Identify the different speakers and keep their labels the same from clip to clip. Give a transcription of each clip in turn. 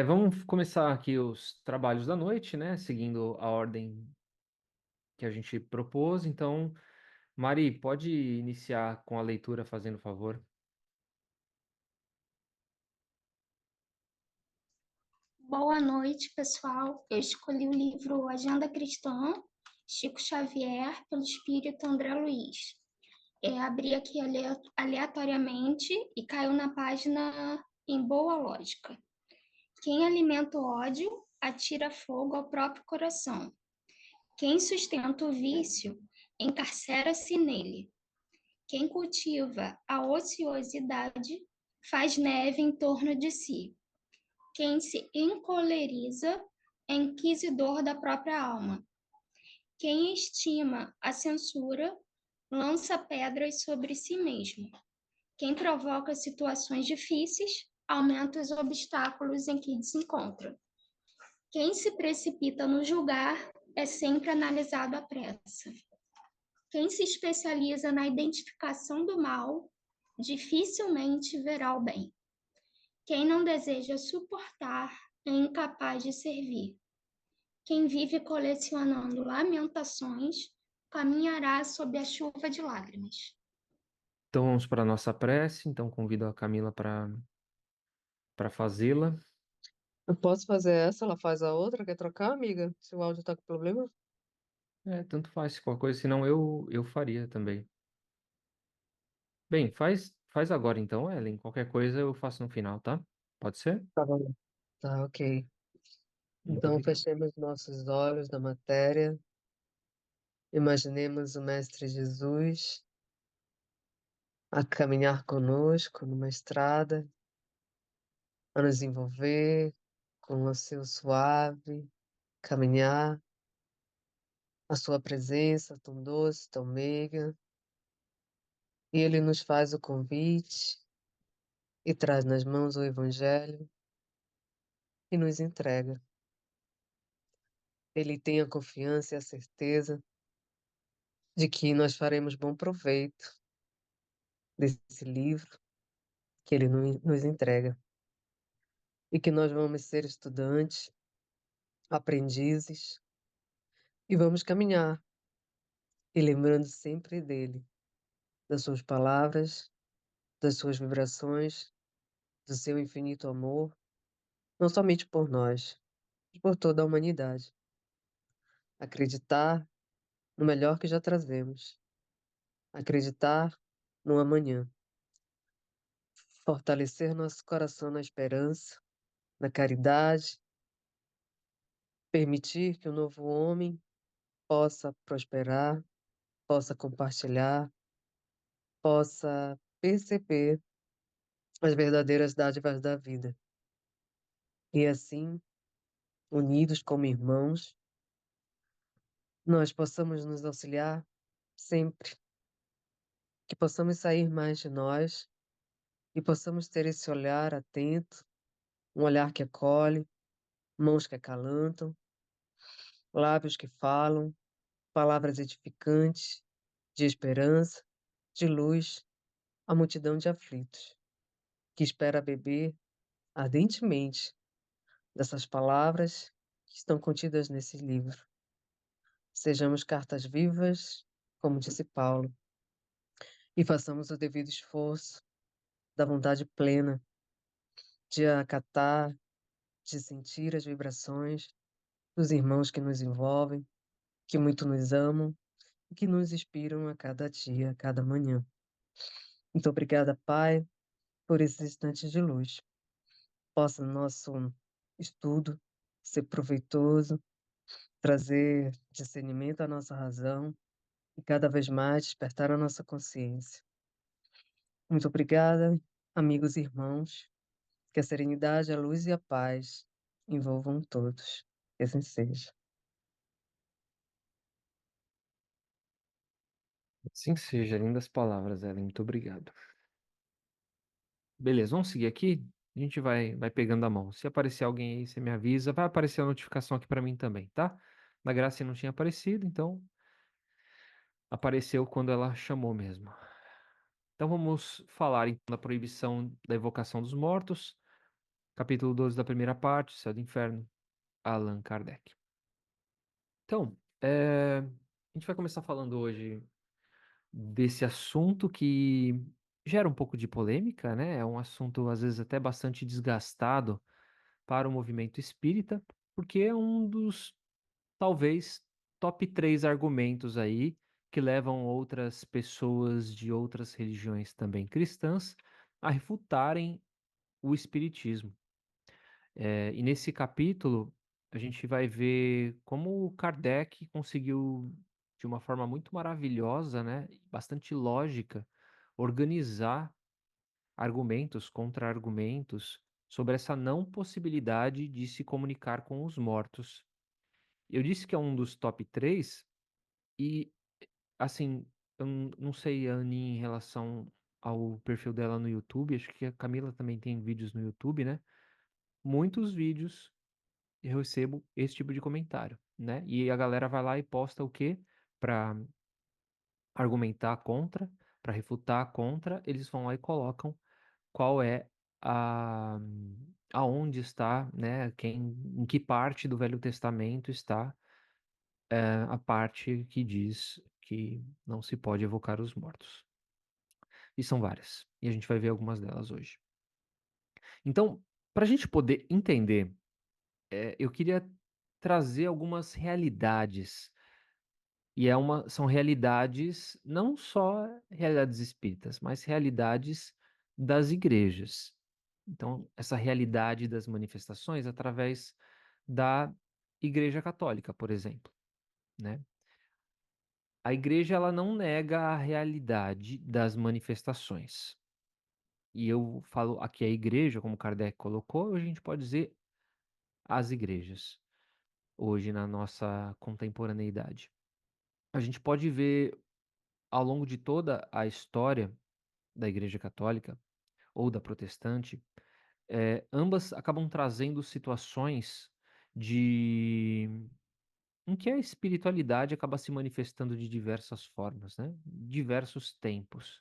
Speaker 1: Vamos começar aqui os trabalhos da noite, né? Seguindo a ordem que a gente propôs. Então, Mari, pode iniciar com a leitura, fazendo favor.
Speaker 2: Boa noite, pessoal. Eu escolhi o livro Agenda Cristã, Chico Xavier, pelo Espírito André Luiz. Abri aqui aleatoriamente e caiu na página em boa lógica. Quem alimenta o ódio atira fogo ao próprio coração. Quem sustenta o vício encarcera-se nele. Quem cultiva a ociosidade faz neve em torno de si. Quem se encoleriza é inquisidor da própria alma. Quem estima a censura lança pedras sobre si mesmo. Quem provoca situações difíceis aumenta os obstáculos em que se encontra. Quem se precipita no julgar é sempre analisado à pressa. Quem se especializa na identificação do mal dificilmente verá o bem. Quem não deseja suportar é incapaz de servir. Quem vive colecionando lamentações caminhará sob a chuva de lágrimas.
Speaker 1: Então, vamos para a nossa prece. Então, convido a Camila para fazê-la.
Speaker 3: Eu posso fazer essa, ela faz a outra, quer trocar, amiga? Se o áudio tá com problema?
Speaker 1: Tanto faz, qualquer coisa, senão eu faria também. Bem, faz agora então, Ellen. Qualquer coisa eu faço no final, tá? Pode ser?
Speaker 3: Tá bom. Tá, ok.
Speaker 1: Muito
Speaker 3: Então,
Speaker 1: obrigado.
Speaker 3: fechemos nossos olhos da matéria. Imaginemos o Mestre Jesus a caminhar conosco numa estrada, a nos envolver com o seu suave caminhar, a sua presença tão doce, tão meiga. E ele nos faz o convite e traz nas mãos o Evangelho e nos entrega. Ele tem a confiança e a certeza de que nós faremos bom proveito desse livro que ele nos entrega e que nós vamos ser estudantes, aprendizes e vamos caminhar e lembrando sempre dele, das suas palavras, das suas vibrações, do seu infinito amor, não somente por nós, mas por toda a humanidade. Acreditar no melhor que já trazemos, acreditar no amanhã, fortalecer nosso coração na esperança, na caridade, permitir que o novo homem possa prosperar, possa compartilhar, possa perceber as verdadeiras dádivas da vida. E assim, unidos como irmãos, nós possamos nos auxiliar sempre, que possamos sair mais de nós e possamos ter esse olhar atento, um olhar que acolhe, mãos que acalantam, lábios que falam, palavras edificantes, de esperança, de luz, à multidão de aflitos, que espera beber ardentemente dessas palavras que estão contidas nesse livro. Sejamos cartas vivas, como disse Paulo, e façamos o devido esforço da vontade plena de acatar, de sentir as vibrações dos irmãos que nos envolvem, que muito nos amam e que nos inspiram a cada dia, a cada manhã. Muito obrigada, Pai, por esses instantes de luz. Possa nosso estudo ser proveitoso, trazer discernimento à nossa razão e cada vez mais despertar a nossa consciência. Muito obrigada, amigos e irmãos. Que a serenidade, a luz e a paz envolvam todos. Que assim seja.
Speaker 1: Assim seja, lindas palavras, Ellen. Muito obrigado. Beleza, vamos seguir aqui. A gente vai pegando a mão. Se aparecer alguém aí, você me avisa. Vai aparecer a notificação aqui para mim também, tá? Na Graça não tinha aparecido, então apareceu quando ela chamou mesmo. Então vamos falar então da proibição da evocação dos mortos. Capítulo 12 da primeira parte, Céu do Inferno, Allan Kardec. Então, a gente vai começar falando hoje desse assunto que gera um pouco de polêmica, né? É um assunto, às vezes, até bastante desgastado para o movimento espírita, porque é um dos, talvez, top 3 argumentos aí que levam outras pessoas de outras religiões também cristãs a refutarem o espiritismo. E nesse capítulo, a gente vai ver como o Kardec conseguiu, de uma forma muito maravilhosa, né, e bastante lógica, organizar argumentos, contra-argumentos sobre essa não possibilidade de se comunicar com os mortos. Eu disse que é um dos top 3 e, assim, eu não sei a Aninha em relação ao perfil dela no YouTube, acho que a Camila também tem vídeos no YouTube, né? Muitos vídeos eu recebo esse tipo de comentário, né? E a galera vai lá e posta o quê? Para argumentar contra, para refutar contra, eles vão lá e colocam qual é a aonde está, né? Em que parte do Velho Testamento está a parte que diz que não se pode evocar os mortos. E são várias. E a gente vai ver algumas delas hoje. Então, para a gente poder entender, eu queria trazer algumas realidades. E são realidades, não só realidades espíritas, mas realidades das igrejas. Então, essa realidade das manifestações através da Igreja Católica, por exemplo, né? A igreja ela não nega a realidade das manifestações. E eu falo aqui a igreja, como Kardec colocou, a gente pode dizer as igrejas, hoje na nossa contemporaneidade. A gente pode ver ao longo de toda a história da Igreja Católica ou da Protestante, ambas acabam trazendo situações de em que a espiritualidade acaba se manifestando de diversas formas, né? Diversos tempos.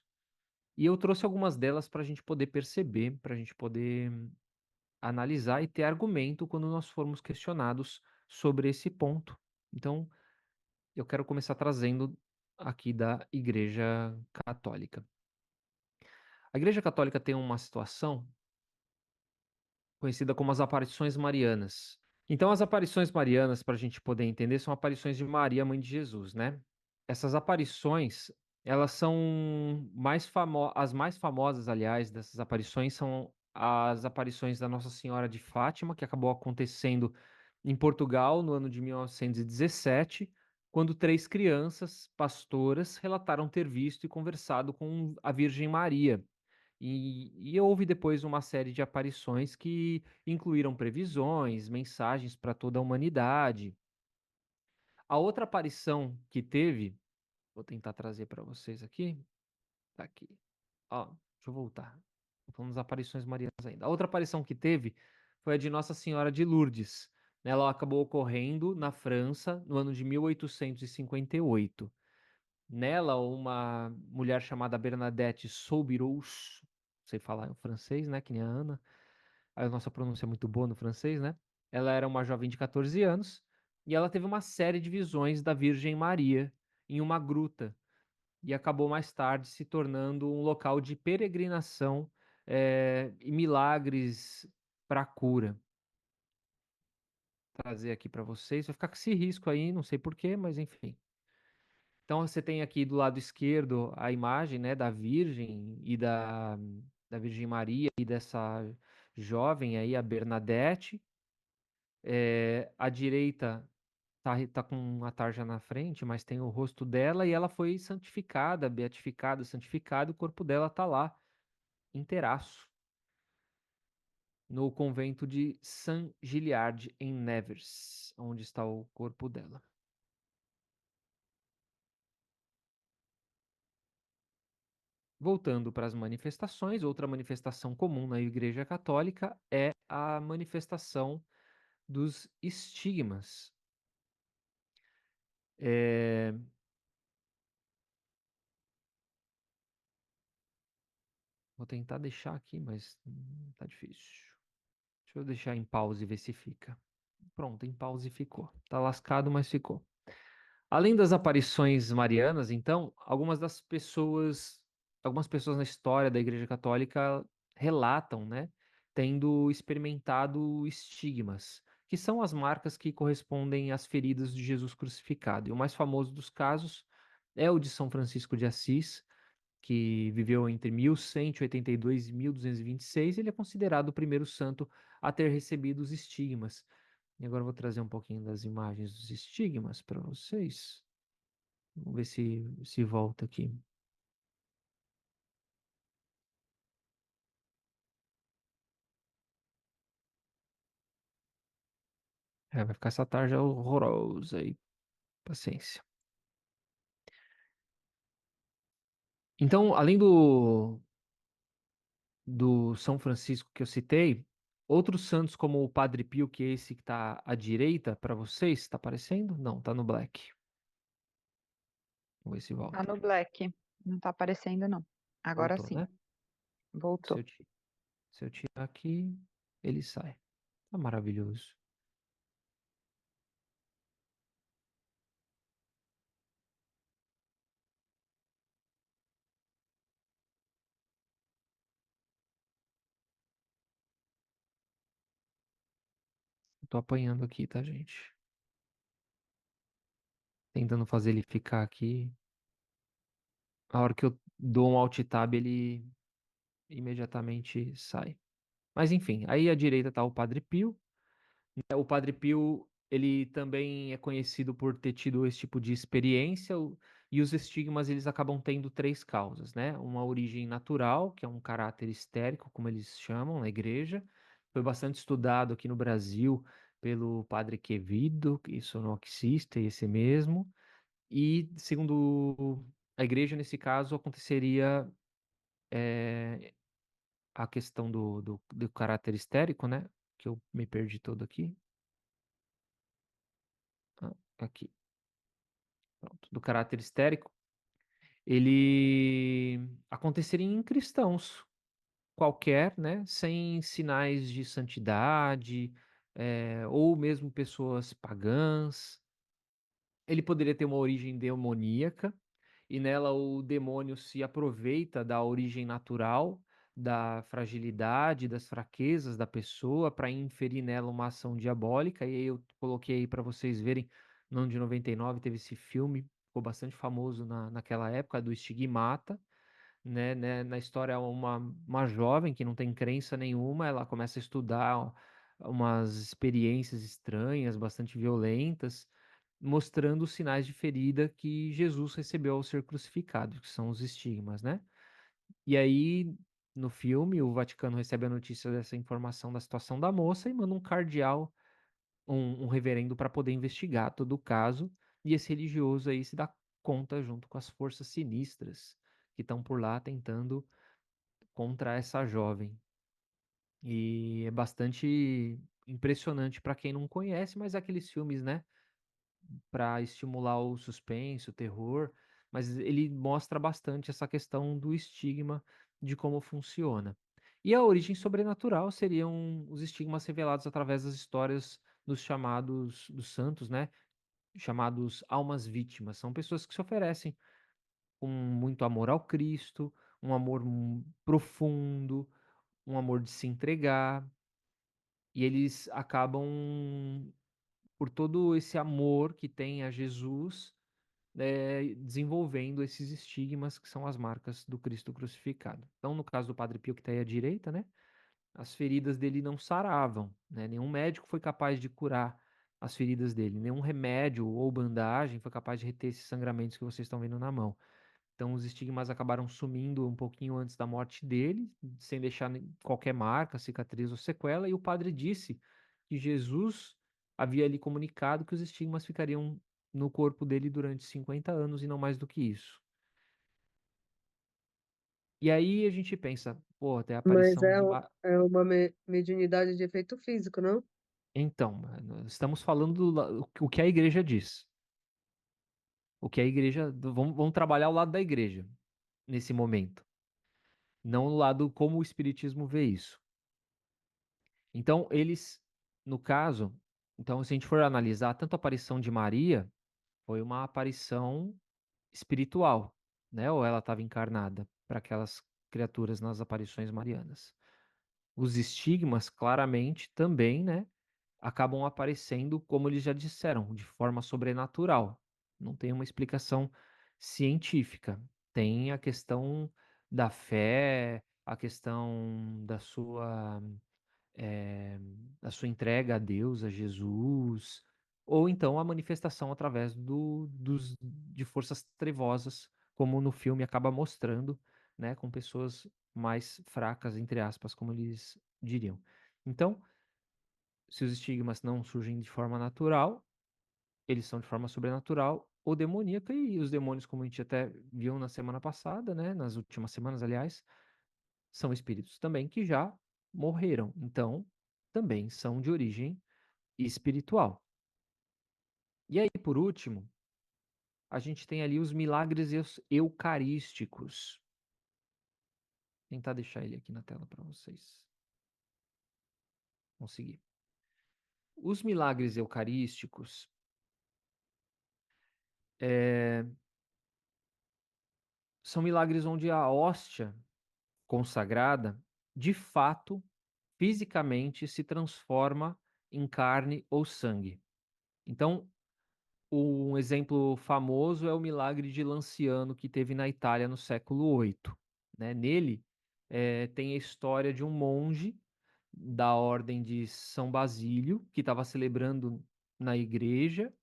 Speaker 1: E eu trouxe algumas delas para a gente poder perceber, para a gente poder analisar e ter argumento quando nós formos questionados sobre esse ponto. Então, eu quero começar trazendo aqui da Igreja Católica. A Igreja Católica tem uma situação conhecida como as aparições marianas. Então, as aparições marianas, para a gente poder entender, são aparições de Maria, mãe de Jesus, né? Essas aparições, elas são as mais famosas, aliás, dessas aparições são as aparições da Nossa Senhora de Fátima, que acabou acontecendo em Portugal no ano de 1917, quando 3 crianças pastoras relataram ter visto e conversado com a Virgem Maria. E houve depois uma série de aparições que incluíram previsões, mensagens para toda a humanidade. A outra aparição que teve, vou tentar trazer para vocês aqui, tá aqui. Ó, deixa eu voltar. Tô falando das aparições marianas ainda. A outra aparição que teve foi a de Nossa Senhora de Lourdes. Ela acabou ocorrendo na França no ano de 1858. Nela, uma mulher chamada Bernadette Soubirous, não sei falar em francês, né, que nem a Ana, a nossa pronúncia é muito boa no francês, né? Ela era uma jovem de 14 anos e ela teve uma série de visões da Virgem Maria em uma gruta e acabou mais tarde se tornando um local de peregrinação e milagres para cura. Vou trazer aqui para vocês, vai ficar com esse risco aí, não sei porquê, mas enfim. Então você tem aqui do lado esquerdo a imagem, né, da Virgem e da Virgem Maria e dessa jovem aí, a Bernadette. À direita tá com a tarja na frente, mas tem o rosto dela e ela foi santificada, beatificada, santificada, e o corpo dela tá lá, inteiraço, no convento de Saint-Gilliard, em Nevers, onde está o corpo dela. Voltando para as manifestações, outra manifestação comum na Igreja Católica é a manifestação dos estigmas. É, Vou tentar deixar aqui, mas tá difícil. Deixa eu deixar em pause e ver se fica. Pronto, em pause ficou. Tá lascado, mas ficou. Além das aparições marianas, então, algumas pessoas na história da Igreja Católica relatam, né, tendo experimentado estigmas, que são as marcas que correspondem às feridas de Jesus crucificado. E o mais famoso dos casos é o de São Francisco de Assis, que viveu entre 1182 e 1226. Ele é considerado o primeiro santo a ter recebido os estigmas. E agora eu vou trazer um pouquinho das imagens dos estigmas para vocês. Vamos ver se volta aqui. Vai ficar essa tarja horrorosa aí. Paciência. Então, além do São Francisco que eu citei, outros santos como o Padre Pio, que é esse que está à direita para vocês, está aparecendo? Não, está no black. Vamos ver se
Speaker 4: Tá
Speaker 1: volta.
Speaker 4: no black. Não tá aparecendo, não. Agora
Speaker 1: Voltou,
Speaker 4: sim.
Speaker 1: né? Se
Speaker 4: Voltou.
Speaker 1: eu, ti- se eu tirar aqui, ele sai. Tá maravilhoso. Eu tô apanhando aqui, tá, gente? Tentando fazer ele ficar aqui. A hora que eu dou um alt tab, ele imediatamente sai. Mas enfim, aí à direita tá o Padre Pio. O Padre Pio, ele também é conhecido por ter tido esse tipo de experiência, e os estigmas eles acabam tendo três causas, né? Uma origem natural, que é um caráter histérico, como eles chamam na igreja. Foi bastante estudado aqui no Brasil pelo Padre Quevedo, que sonoxista, esse mesmo. E segundo a igreja, nesse caso, aconteceria a questão do caráter histérico, né? Que eu me perdi todo aqui. Aqui. Pronto, do caráter histérico, ele aconteceria em cristãos qualquer, né, sem sinais de santidade, ou mesmo pessoas pagãs. Ele poderia ter uma origem demoníaca, e nela o demônio se aproveita da origem natural, da fragilidade, das fraquezas da pessoa para inferir nela uma ação diabólica. E aí eu coloquei aí para vocês verem, no ano de 99 teve esse filme, ficou bastante famoso naquela época, do Estigmata, né? Na história, uma jovem que não tem crença nenhuma, ela começa a estudar umas experiências estranhas, bastante violentas, mostrando os sinais de ferida que Jesus recebeu ao ser crucificado, que são os estigmas, né? E aí, no filme, o Vaticano recebe a notícia dessa informação da situação da moça e manda um cardeal, um reverendo, para poder investigar todo o caso. E esse religioso aí se dá conta, junto com as forças sinistras que estão por lá tentando contra essa jovem. E é bastante impressionante para quem não conhece, mas é aqueles filmes, né, para estimular o suspense, o terror, mas ele mostra bastante essa questão do estigma, de como funciona. E a origem sobrenatural seriam os estigmas revelados através das histórias dos chamados dos santos, né? Chamados almas vítimas. São pessoas que se oferecem com muito amor ao Cristo, um amor profundo, um amor de se entregar, e eles acabam, por todo esse amor que tem a Jesus, desenvolvendo esses estigmas que são as marcas do Cristo crucificado. Então, no caso do Padre Pio, que está aí à direita, né, as feridas dele não saravam, né? Nenhum médico foi capaz de curar as feridas dele, nenhum remédio ou bandagem foi capaz de reter esses sangramentos que vocês estão vendo na mão. Então, os estigmas acabaram sumindo um pouquinho antes da morte dele, sem deixar qualquer marca, cicatriz ou sequela, e o padre disse que Jesus havia lhe comunicado que os estigmas ficariam no corpo dele durante 50 anos e não mais do que isso. E aí a gente pensa, pô, tem a
Speaker 3: Mas
Speaker 1: aparição de.
Speaker 3: é uma mediunidade de efeito físico, não?
Speaker 1: Então, estamos falando o que a igreja diz. O que a igreja. Vamos trabalhar o lado da igreja nesse momento. Não o lado como o espiritismo vê isso. Então, eles, no caso, então, se a gente for analisar, tanto a aparição de Maria foi uma aparição espiritual, né? Ou ela estava encarnada para aquelas criaturas nas aparições marianas. Os estigmas, claramente, também, né? Acabam aparecendo, como eles já disseram, de forma sobrenatural. Não tem uma explicação científica. Tem a questão da fé, a questão eh, da sua entrega a Deus, a Jesus, ou então a manifestação através de forças trevosas, como no filme acaba mostrando, né, com pessoas mais fracas, entre aspas, como eles diriam. Então, se os estigmas não surgem de forma natural, eles são de forma sobrenatural ou demoníaca, e os demônios, como a gente até viu na semana passada, né, nas últimas semanas, aliás, são espíritos também que já morreram. Então, também são de origem espiritual. E aí, por último, a gente tem ali os milagres eucarísticos. Vou tentar deixar ele aqui na tela para vocês. Conseguir. Os milagres eucarísticos são milagres onde a hóstia consagrada, de fato, fisicamente se transforma em carne ou sangue. Então, um exemplo famoso é o milagre de Lanciano que teve na Itália no século VIII, né? Nele, tem a história de um monge da ordem de São Basílio que estava celebrando na igreja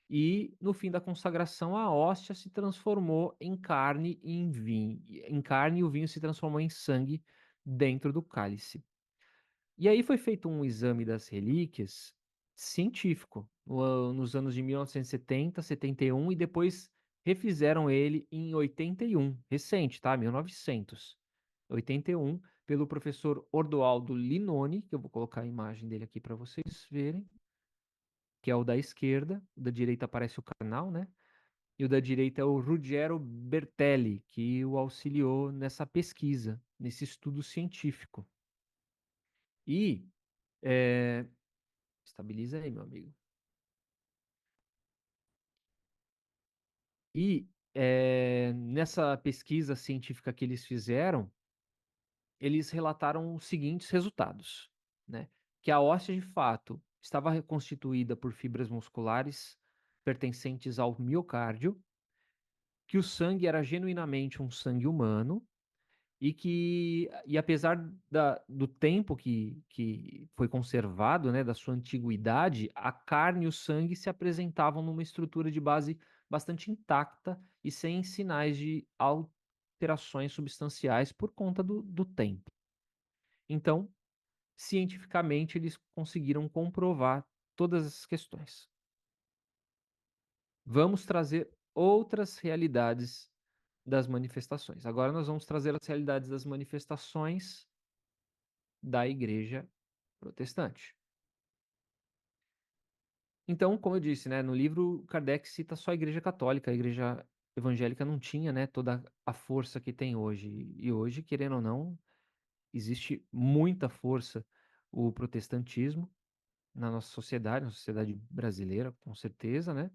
Speaker 1: e no fim da consagração a hóstia se transformou em carne e em vinho, em carne e o vinho se transformou em sangue dentro do cálice. E aí foi feito um exame das relíquias científico, nos anos de 1970, 71 e depois refizeram ele em 81, recente, tá? 1900. 81, pelo professor Ordoaldo Linoni, que eu vou colocar a imagem dele aqui para vocês verem, que é o da esquerda, o da direita aparece o canal, né? E o da direita é o Ruggiero Bertelli, que o auxiliou nessa pesquisa, nesse estudo científico. E estabiliza aí, meu amigo. E nessa pesquisa científica que eles fizeram, eles relataram os seguintes resultados, né? Que a hóstia, de fato, estava reconstituída por fibras musculares pertencentes ao miocárdio, que o sangue era genuinamente um sangue humano, e apesar do tempo que foi conservado, né, da sua antiguidade, a carne e o sangue se apresentavam numa estrutura de base bastante intacta e sem sinais de alterações substanciais por conta do tempo. Então, cientificamente, eles conseguiram comprovar todas essas questões. Vamos trazer outras realidades das manifestações. Agora nós vamos trazer as realidades das manifestações da igreja protestante. Então, como eu disse, né, no livro Kardec cita só a igreja católica, a igreja evangélica não tinha, né, toda a força que tem hoje. E hoje, querendo ou não, existe muita força o protestantismo na sociedade brasileira, com certeza, né?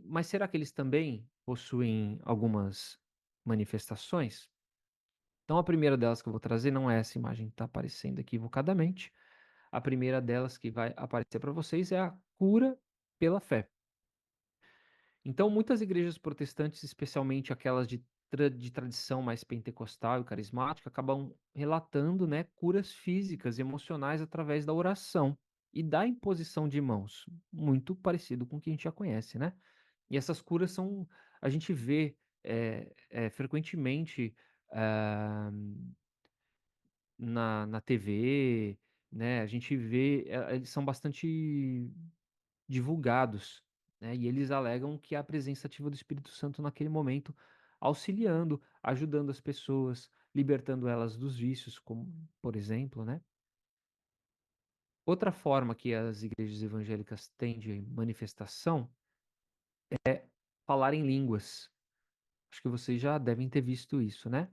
Speaker 1: Mas será que eles também possuem algumas manifestações? Então, a primeira delas que eu vou trazer não é essa imagem que está aparecendo equivocadamente. A primeira delas que vai aparecer para vocês é a cura pela fé. Então, muitas igrejas protestantes, especialmente aquelas de tradição mais pentecostal e carismática, acabam relatando, né, curas físicas e emocionais através da oração e da imposição de mãos, muito parecido com o que a gente já conhece, né? E essas curas a gente vê frequentemente ah, na TV, né? A gente vê, eles são bastante divulgados, né? E eles alegam que a presença ativa do Espírito Santo naquele momento, auxiliando, ajudando as pessoas, libertando elas dos vícios, como por exemplo, né? Outra forma que as igrejas evangélicas têm de manifestação é falar em línguas. Acho que vocês já devem ter visto isso, né?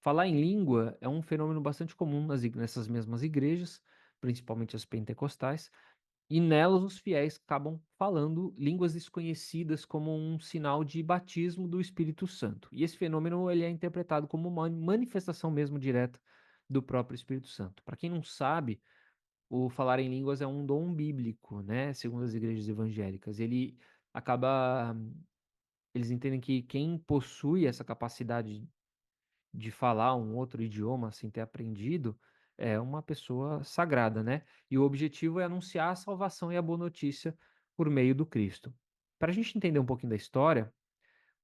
Speaker 1: Falar em língua é um fenômeno bastante comum nessas mesmas igrejas, principalmente as pentecostais, e nelas os fiéis acabam falando línguas desconhecidas como um sinal de batismo do Espírito Santo. E esse fenômeno ele é interpretado como uma manifestação mesmo direta do próprio Espírito Santo. Para quem não sabe, o falar em línguas é um dom bíblico, né? Segundo as igrejas evangélicas. Ele acaba. Eles entendem que quem possui essa capacidade de falar um outro idioma sem ter aprendido é uma pessoa sagrada, né? E o objetivo é anunciar a salvação e a boa notícia por meio do Cristo. Para a gente entender um pouquinho da história,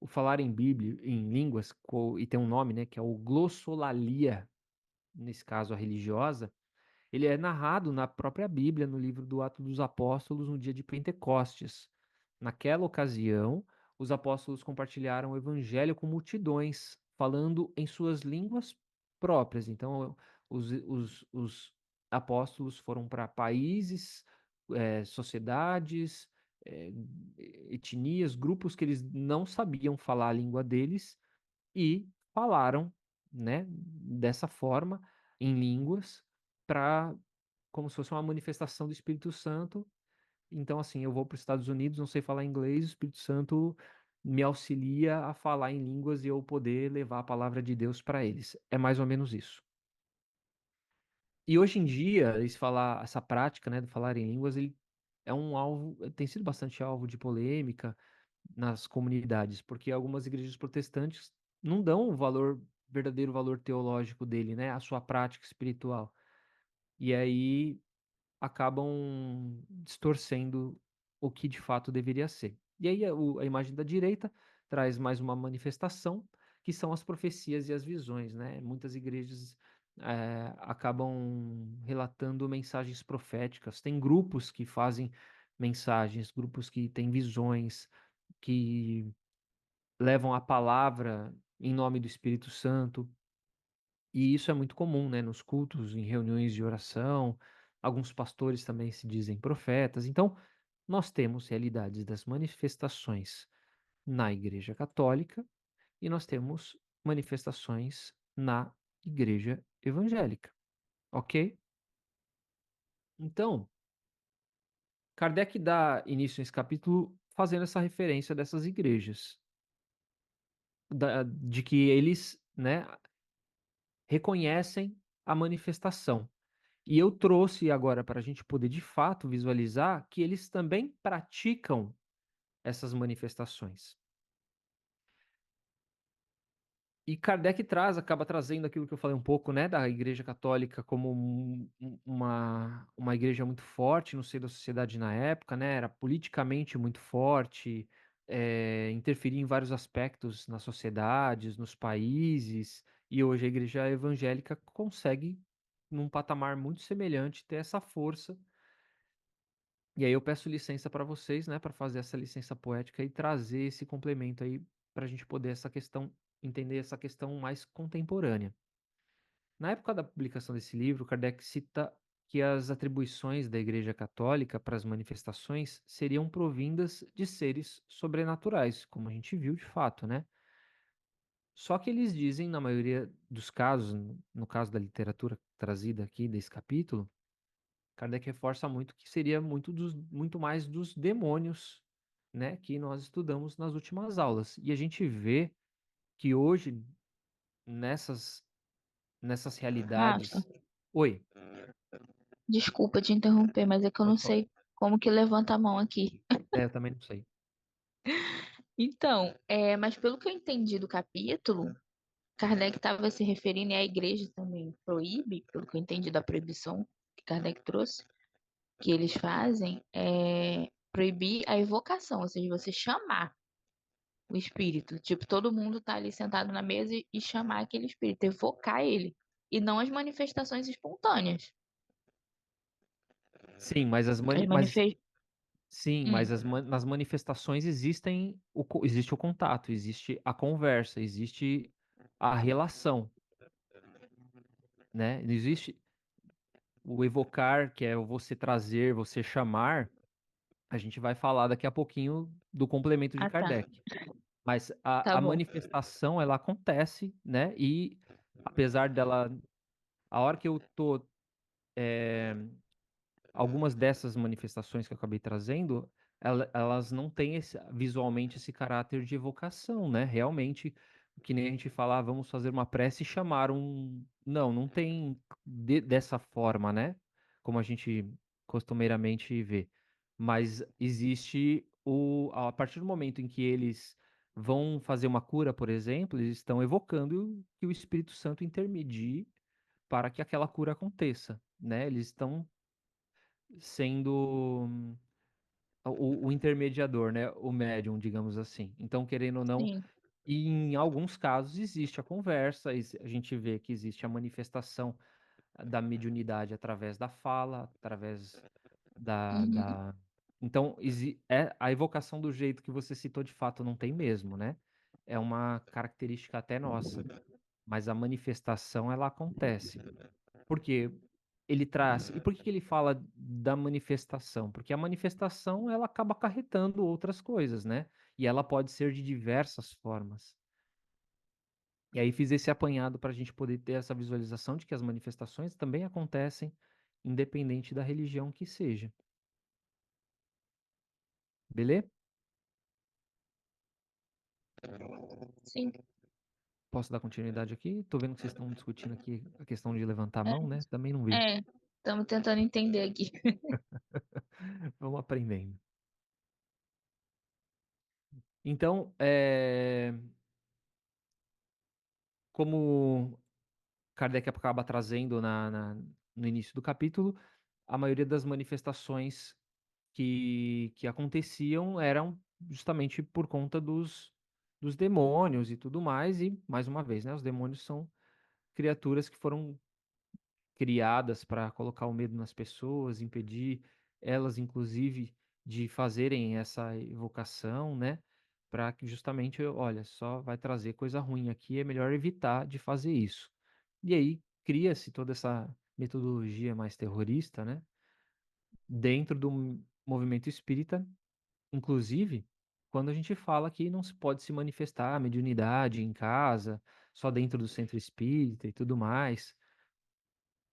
Speaker 1: o falar em Bíblia, em línguas, e tem um nome, né, que é o glossolalia, nesse caso a religiosa, ele é narrado na própria Bíblia, no livro do Atos dos Apóstolos, no dia de Pentecostes. Naquela ocasião, os apóstolos compartilharam o evangelho com multidões, falando em suas línguas próprias. Então, os apóstolos foram para países, sociedades, eh, etnias, grupos que eles não sabiam falar a língua deles e falaram, né, dessa forma, em línguas, para como se fosse uma manifestação do Espírito Santo. Então, assim, eu vou para os Estados Unidos, não sei falar inglês, o Espírito Santo me auxilia a falar em línguas e eu poder levar a palavra de Deus para eles. É mais ou menos isso. E hoje em dia, essa prática, né, de falar em línguas, ele é um alvo, tem sido bastante alvo de polêmica nas comunidades, porque algumas igrejas protestantes não dão o verdadeiro valor teológico dele, né, a sua prática espiritual. E aí acabam distorcendo o que de fato deveria ser. E aí a imagem da direita traz mais uma manifestação, que são as profecias e as visões, né? Muitas igrejas acabam relatando mensagens proféticas. Tem grupos que fazem mensagens, grupos que têm visões, que levam a palavra em nome do Espírito Santo. E isso é muito comum, né, nos cultos, em reuniões de oração. Alguns pastores também se dizem profetas. Então, nós temos realidades das manifestações na Igreja Católica e nós temos manifestações na Igreja Evangélica, ok? Então, Kardec dá início nesse capítulo fazendo essa referência dessas igrejas, de que eles, né, reconhecem a manifestação. E eu trouxe agora para a gente poder de fato visualizar que eles também praticam essas manifestações. E Kardec acaba trazendo aquilo que eu falei um pouco, né, da Igreja Católica como uma igreja muito forte no seio da sociedade na época, né, era politicamente muito forte, interferia em vários aspectos nas sociedades, nos países, e hoje a Igreja Evangélica consegue, num patamar muito semelhante, ter essa força. E aí eu peço licença para vocês, né, para fazer essa licença poética e trazer esse complemento aí para a gente poder entender essa questão mais contemporânea. Na época da publicação desse livro, Kardec cita que as atribuições da Igreja Católica para as manifestações seriam provindas de seres sobrenaturais, como a gente viu de fato, né? Só que eles dizem, na maioria dos casos, no caso da literatura trazida aqui desse capítulo, Kardec reforça muito que seria muito mais dos demônios, né, que nós estudamos nas últimas aulas. E a gente vê que hoje, nessas, nessas
Speaker 5: Rafa,
Speaker 1: realidades. Oi,
Speaker 5: desculpa te interromper, mas é que eu não
Speaker 1: pode falar.
Speaker 5: sei como que levanta a mão aqui.
Speaker 1: Eu também não sei.
Speaker 5: Então, mas pelo que eu entendi do capítulo, Kardec estava se referindo, e a igreja também proíbe, pelo que eu entendi da proibição que Kardec trouxe, que eles fazem, é proibir a evocação, ou seja, você chamar o espírito. Tipo, todo mundo tá ali sentado na mesa e chamar aquele espírito, evocar ele. E não as manifestações espontâneas.
Speaker 1: Sim, mas
Speaker 5: As manifestações.
Speaker 1: sim, mas nas manifestações existe o contato, existe a conversa, existe a relação, né? Não existe o evocar, que é você trazer, você chamar. A gente vai falar daqui a pouquinho do complemento de
Speaker 5: Ah, tá.
Speaker 1: Kardec. Mas
Speaker 5: Tá
Speaker 1: a
Speaker 5: bom.
Speaker 1: manifestação, ela acontece, né? E apesar dela, a hora que eu tô algumas dessas manifestações que eu acabei trazendo, elas não têm visualmente esse caráter de evocação, né? Realmente, que nem a gente fala, vamos fazer uma prece e chamar um. Não tem dessa forma, né? Como a gente costumeiramente vê. Mas existe a partir do momento em que eles vão fazer uma cura, por exemplo, eles estão evocando que o Espírito Santo intermedie para que aquela cura aconteça, né? Eles estão sendo o intermediador, né? O médium, digamos assim. Então, querendo ou não,
Speaker 5: Sim.
Speaker 1: e em alguns casos existe a conversa, a gente vê que existe a manifestação da mediunidade através da fala, através da,
Speaker 5: Uhum.
Speaker 1: da... Então, a evocação do jeito que você citou, de fato, não tem mesmo, né? É uma característica até nossa, mas a manifestação, ela acontece. Porque ele traz. E por que que ele fala da manifestação? Porque a manifestação ela acaba acarretando outras coisas, né? E ela pode ser de diversas formas. E aí fiz esse apanhado para a gente poder ter essa visualização de que as manifestações também acontecem, independente da religião que seja. Beleza?
Speaker 5: Sim.
Speaker 1: Posso dar continuidade aqui? Tô vendo que vocês estão discutindo aqui a questão de levantar a mão, né? Também não vi.
Speaker 5: Estamos tentando entender aqui.
Speaker 1: Vamos aprendendo. Então, como Kardec acaba trazendo no início do capítulo, a maioria das manifestações que aconteciam eram justamente por conta dos demônios e tudo mais, e mais uma vez, né, os demônios são criaturas que foram criadas para colocar o medo nas pessoas, impedir elas, inclusive, de fazerem essa evocação, né? Para que justamente, olha, só vai trazer coisa ruim aqui, é melhor evitar de fazer isso. E aí cria-se toda essa metodologia mais terrorista, né? Dentro do movimento espírita, inclusive, quando a gente fala que não se pode se manifestar a mediunidade em casa, só dentro do centro espírita e tudo mais.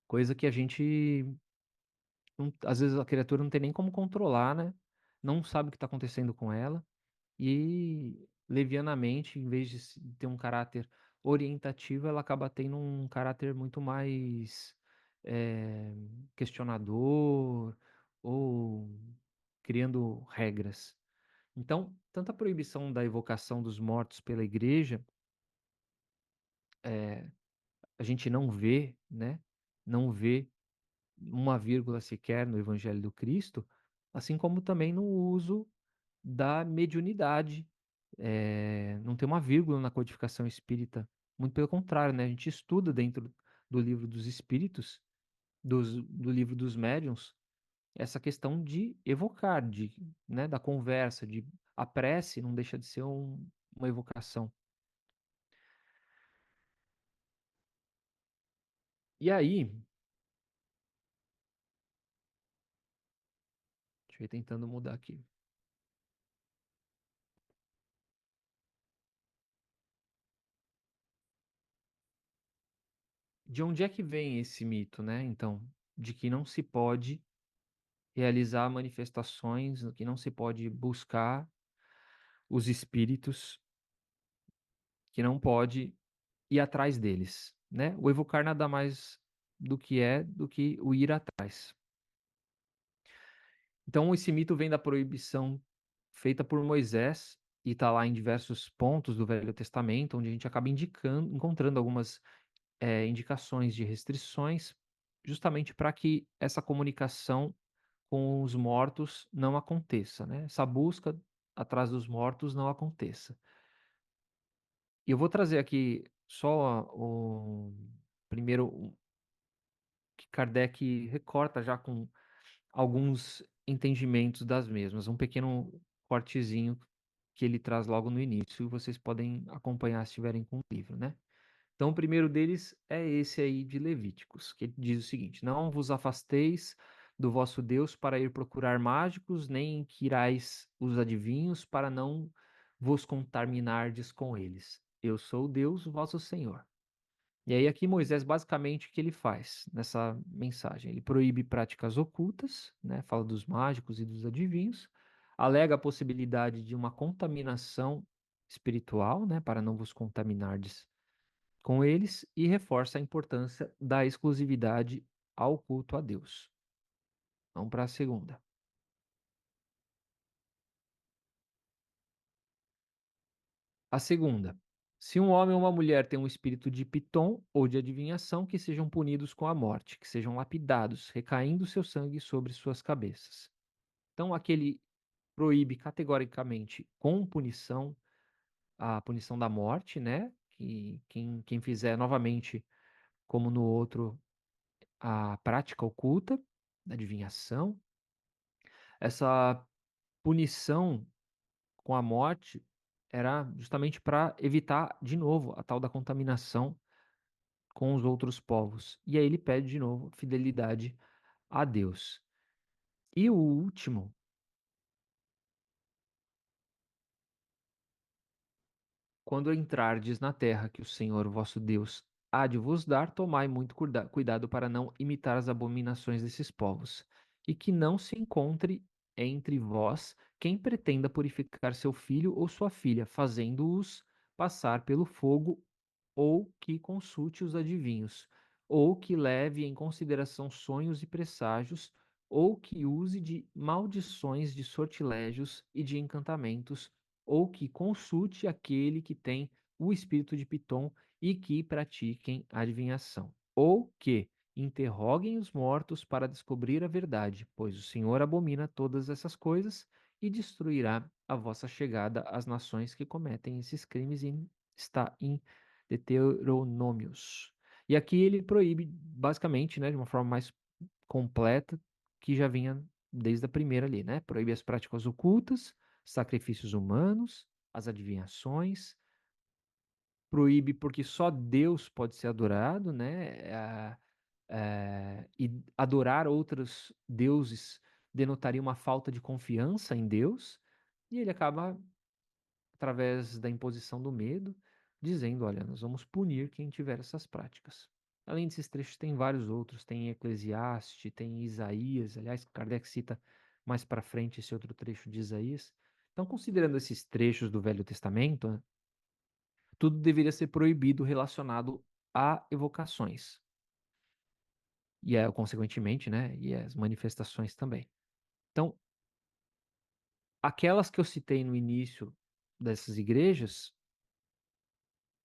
Speaker 1: Coisa que a gente, às vezes a criatura não tem nem como controlar, né? Não sabe o que está acontecendo com ela. E levianamente, em vez de ter um caráter orientativo, ela acaba tendo um caráter muito mais eh, questionador ou criando regras. Então, tanto a proibição da evocação dos mortos pela igreja, a gente não vê, né? Não vê uma vírgula sequer no Evangelho do Cristo, assim como também no uso da mediunidade. Não tem uma vírgula na codificação espírita. Muito pelo contrário, né? A gente estuda dentro do livro dos espíritos, do livro dos médiuns, essa questão de evocar, né, da conversa, de a prece não deixa de ser uma evocação. E aí, deixa eu ir tentando mudar aqui. De onde é que vem esse mito, né? Então, de que não se pode realizar manifestações, que não se pode buscar os espíritos, que não pode ir atrás deles, né? O evocar nada mais do que o ir atrás. Então, esse mito vem da proibição feita por Moisés e está lá em diversos pontos do Velho Testamento, onde a gente acaba encontrando algumas indicações de restrições, justamente para que essa comunicação com os mortos não aconteça, né? Essa busca atrás dos mortos não aconteça. E eu vou trazer aqui só o primeiro que Kardec recorta já com alguns entendimentos das mesmas, um pequeno cortezinho que ele traz logo no início, e vocês podem acompanhar se estiverem com o livro, né? Então, o primeiro deles é esse aí de Levíticos, que diz o seguinte: Não vos afasteis do vosso Deus para ir procurar mágicos, nem quirais os adivinhos para não vos contaminardes com eles. Eu sou o Deus, vosso Senhor. E aí aqui Moisés basicamente o que ele faz nessa mensagem? Ele proíbe práticas ocultas, né? Fala dos mágicos e dos adivinhos, alega a possibilidade de uma contaminação espiritual, né? Para não vos contaminardes com eles e reforça a importância da exclusividade ao culto a Deus. Vamos para a segunda. A segunda. Se um homem ou uma mulher tem um espírito de piton ou de adivinhação, que sejam punidos com a morte, que sejam lapidados, recaindo seu sangue sobre suas cabeças. Então, aquele proíbe categoricamente com punição, a punição da morte, né? Que quem fizer novamente, como no outro, a prática oculta, da adivinhação, essa punição com a morte era justamente para evitar de novo a tal da contaminação com os outros povos. E aí ele pede de novo fidelidade a Deus. E o último, quando entrardes na terra que o Senhor vosso Deus há de vos dar, tomai muito cuidado para não imitar as abominações desses povos, e que não se encontre entre vós quem pretenda purificar seu filho ou sua filha, fazendo-os passar pelo fogo, ou que consulte os adivinhos, ou que leve em consideração sonhos e presságios, ou que use de maldições, de sortilégios e de encantamentos, ou que consulte aquele que tem o espírito de Pitom e que pratiquem adivinhação, ou que interroguem os mortos para descobrir a verdade, pois o Senhor abomina todas essas coisas e destruirá a vossa chegada às nações que cometem esses crimes, está em Deuteronômios. E aqui ele proíbe, basicamente, né, de uma forma mais completa, que já vinha desde a primeira ali, né? Proíbe as práticas ocultas, sacrifícios humanos, as adivinhações, proíbe porque só Deus pode ser adorado, né? E adorar outros deuses denotaria uma falta de confiança em Deus, e ele acaba, através da imposição do medo, dizendo: olha, nós vamos punir quem tiver essas práticas. Além desses trechos, tem vários outros, tem Eclesiastes, tem Isaías, aliás, Kardec cita mais para frente esse outro trecho de Isaías. Então, considerando esses trechos do Velho Testamento, né, tudo deveria ser proibido relacionado a evocações. E, consequentemente, né, e as manifestações também. Então, aquelas que eu citei no início dessas igrejas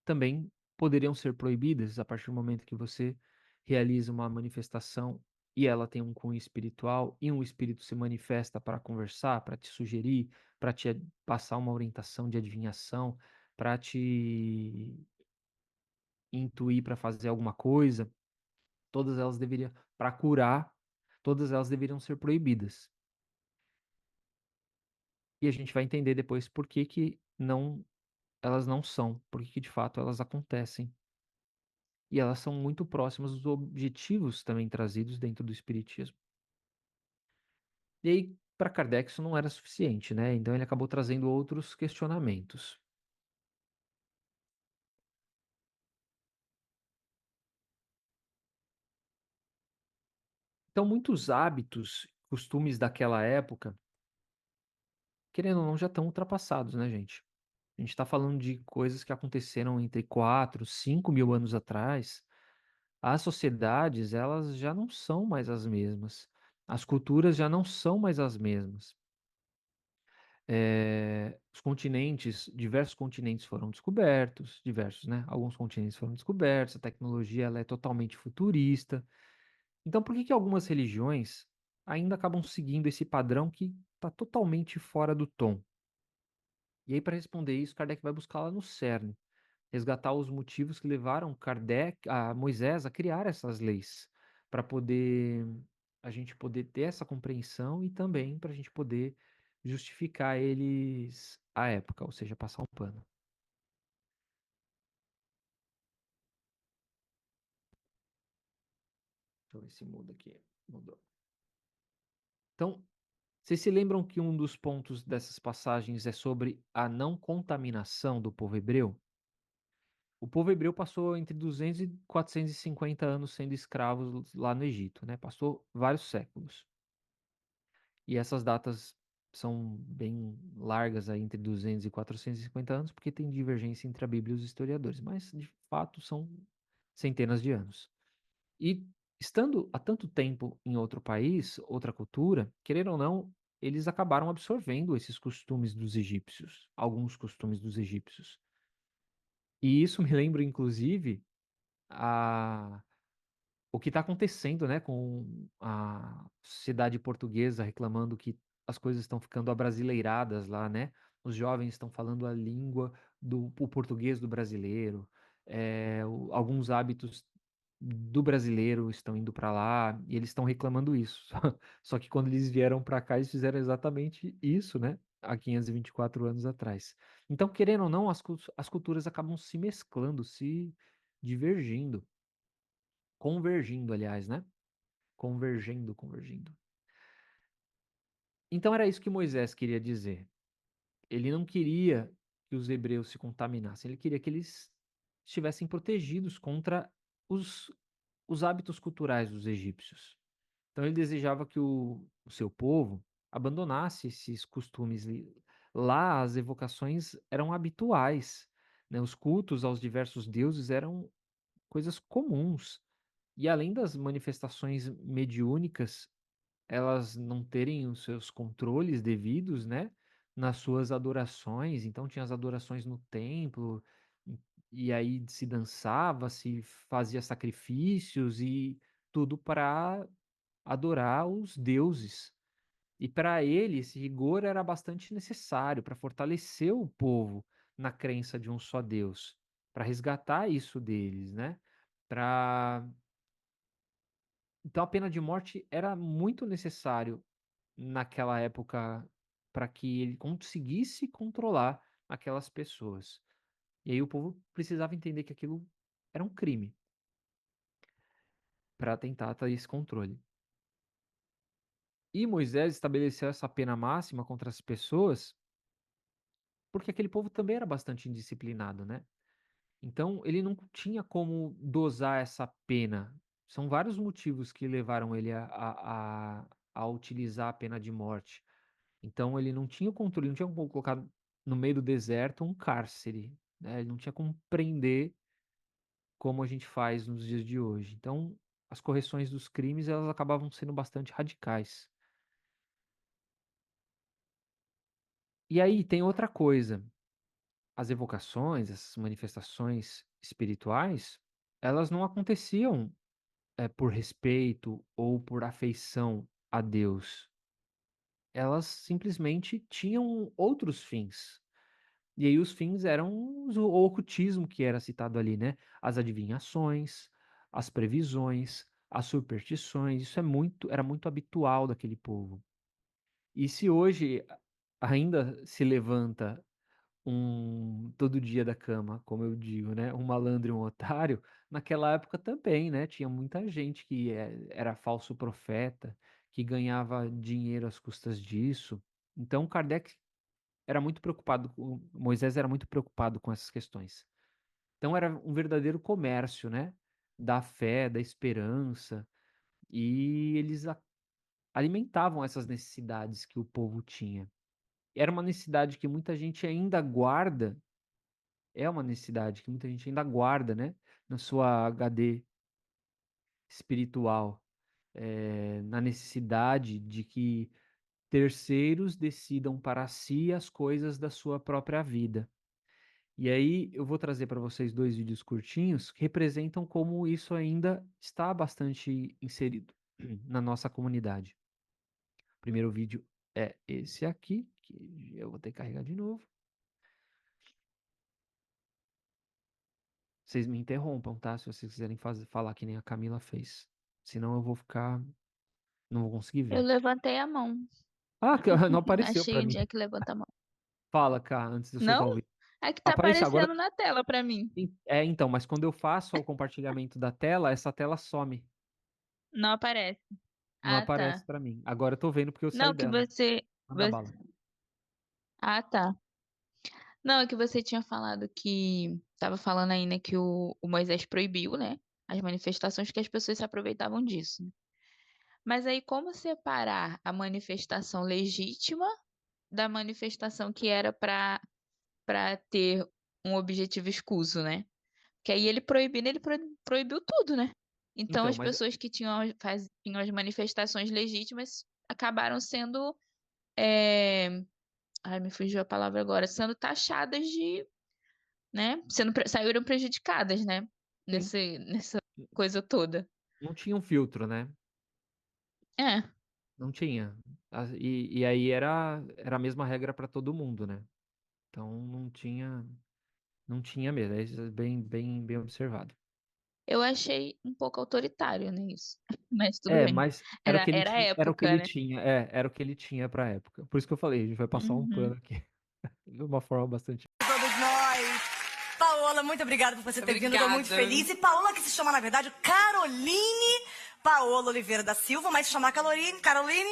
Speaker 1: também poderiam ser proibidas a partir do momento que você realiza uma manifestação e ela tem um cunho espiritual e um espírito se manifesta para conversar, para te sugerir, para te passar uma orientação de adivinhação, para te intuir para fazer alguma coisa, todas elas deveriam, para curar, todas elas deveriam ser proibidas. E a gente vai entender depois por que que não, elas não são, por que que de fato elas acontecem. E elas são muito próximas dos objetivos também trazidos dentro do espiritismo. E aí, para Kardec isso não era suficiente, né? Então ele acabou trazendo outros questionamentos. Então, muitos hábitos, costumes daquela época, querendo ou não, já estão ultrapassados, né, gente? A gente está falando de coisas que aconteceram entre 4, 5 mil anos atrás. As sociedades, elas já não são mais as mesmas. As culturas já não são mais as mesmas. Os continentes, diversos continentes foram descobertos, diversos, né? Alguns continentes foram descobertos, a tecnologia ela é totalmente futurista. Então, por que que algumas religiões ainda acabam seguindo esse padrão que está totalmente fora do tom? E aí, para responder isso, Kardec vai buscar lá no cerne, resgatar os motivos que levaram Kardec, a Moisés a criar essas leis, para poder a gente poder ter essa compreensão e também para a gente poder justificar eles à época, ou seja, passar um pano. Deixa eu ver se muda aqui. Mudou. Então, vocês se lembram que um dos pontos dessas passagens é sobre a não contaminação do povo hebreu? O povo hebreu passou entre 200 e 450 anos sendo escravos lá no Egito, né? Passou vários séculos. E essas datas são bem largas aí, entre 200 e 450 anos, porque tem divergência entre a Bíblia e os historiadores, mas de fato são centenas de anos. E estando há tanto tempo em outro país, outra cultura, querendo ou não, eles acabaram absorvendo esses costumes dos egípcios, alguns costumes dos egípcios. E isso me lembra, inclusive, a o que está acontecendo, né, com a sociedade portuguesa reclamando que as coisas estão ficando abrasileiradas lá, né? Os jovens estão falando a língua o português do brasileiro, alguns hábitos do brasileiro estão indo para lá e eles estão reclamando isso. Só que quando eles vieram para cá, eles fizeram exatamente isso, né? Há 524 anos atrás. Então, querendo ou não, as culturas acabam se mesclando, se divergindo. Convergindo, aliás, né? Convergindo. Então era isso que Moisés queria dizer. Ele não queria que os hebreus se contaminassem, ele queria que eles estivessem protegidos contra os, os hábitos culturais dos egípcios. Então ele desejava que o seu povo abandonasse esses costumes. Lá as evocações eram habituais, né? Os cultos aos diversos deuses eram coisas comuns. E além das manifestações mediúnicas, elas não terem os seus controles devidos, né, nas suas adorações. Então tinha as adorações no templo, e aí se dançava, se fazia sacrifícios e tudo para adorar os deuses. E para ele, esse rigor era bastante necessário para fortalecer o povo na crença de um só Deus, para resgatar isso deles, né? Para Então a pena de morte era muito necessário naquela época para que ele conseguisse controlar aquelas pessoas. E aí o povo precisava entender que aquilo era um crime para tentar ter esse controle. E Moisés estabeleceu essa pena máxima contra as pessoas porque aquele povo também era bastante indisciplinado, né? Então ele não tinha como dosar essa pena. São vários motivos que levaram ele a utilizar a pena de morte. Então ele não tinha o controle, não tinha como colocar no meio do deserto um cárcere, né? Ele não tinha como prender como a gente faz nos dias de hoje. Então as correções dos crimes elas acabavam sendo bastante radicais. E aí tem outra coisa. As evocações, essas manifestações espirituais, elas não aconteciam por respeito ou por afeição a Deus. Elas simplesmente tinham outros fins. E aí os fins eram o ocultismo que era citado ali, né? As adivinhações, as previsões, as superstições, isso era muito habitual daquele povo. E se hoje ainda se levanta todo dia da cama, como eu digo, né? Um malandro e um otário, naquela época também, né? Tinha muita gente que era falso profeta, que ganhava dinheiro às custas disso. Então Kardec era muito preocupado Moisés era muito preocupado com essas questões. Então era um verdadeiro comércio, né? Da fé, da esperança, e eles alimentavam essas necessidades que o povo tinha. Era uma necessidade que muita gente ainda guarda, é uma necessidade que muita gente ainda guarda, né? Na sua HD espiritual, na necessidade de que terceiros decidam para si as coisas da sua própria vida. E aí eu vou trazer para vocês dois vídeos curtinhos que representam como isso ainda está bastante inserido na nossa comunidade. O primeiro vídeo é esse aqui, que eu vou ter que carregar de novo. Vocês me interrompam, tá? Se vocês quiserem falar que nem a Camila fez. Senão eu vou ficar. Não vou conseguir
Speaker 5: Eu
Speaker 1: ver.
Speaker 5: levantei a mão.
Speaker 1: Ah, não apareceu
Speaker 5: Achei
Speaker 1: para
Speaker 5: o
Speaker 1: mim.
Speaker 5: dia que levanta a mão.
Speaker 1: Fala, cá, antes de eu
Speaker 5: Não?
Speaker 1: soltar o vídeo.
Speaker 5: É que tá
Speaker 1: Apareceu agora.
Speaker 5: aparecendo na tela pra mim.
Speaker 1: Então, mas quando eu faço o compartilhamento da tela, essa tela some.
Speaker 5: Não aparece.
Speaker 1: Não
Speaker 5: Ah,
Speaker 1: aparece
Speaker 5: tá.
Speaker 1: para mim. Agora eu tô vendo porque eu saí
Speaker 5: Não, que
Speaker 1: dela.
Speaker 5: você.
Speaker 1: Manda bala.
Speaker 5: Ah, tá. Não, é que você tinha falado que estava falando aí, né, que o Moisés proibiu, né, as manifestações, que as pessoas se aproveitavam disso, né? Mas aí, como separar a manifestação legítima da manifestação que era para ter um objetivo escuso, né? Que aí ele proibindo, ele proibiu tudo, né? Então,
Speaker 1: Então,
Speaker 5: as
Speaker 1: mas
Speaker 5: pessoas que faziam as manifestações legítimas acabaram sendo, é, ai, me fugiu a palavra agora, sendo taxadas de, né? Saíram prejudicadas, né?
Speaker 1: sim,
Speaker 5: Nessa coisa toda.
Speaker 1: não tinha um filtro, né?
Speaker 5: É,
Speaker 1: Não tinha. E aí era a mesma regra para todo mundo, né? Então não tinha mesmo. É bem observado.
Speaker 5: eu achei um pouco autoritário, né, isso. Mas tudo
Speaker 1: É,
Speaker 5: bem.
Speaker 1: mas era o que ele
Speaker 5: Era a
Speaker 1: tinha, era o que
Speaker 5: época,
Speaker 1: ele
Speaker 5: né?
Speaker 1: tinha, era o que ele tinha pra época. Por isso que eu falei, a gente vai passar um
Speaker 5: Uhum.
Speaker 1: pano aqui de uma forma bastante.
Speaker 6: Todos nós. Paola, muito obrigada por você ter vindo. Eu tô muito feliz. E Paola, que se chama, na verdade, Caroline Paola Oliveira da Silva, mas se chamar Caroline, ninguém
Speaker 7: Caroline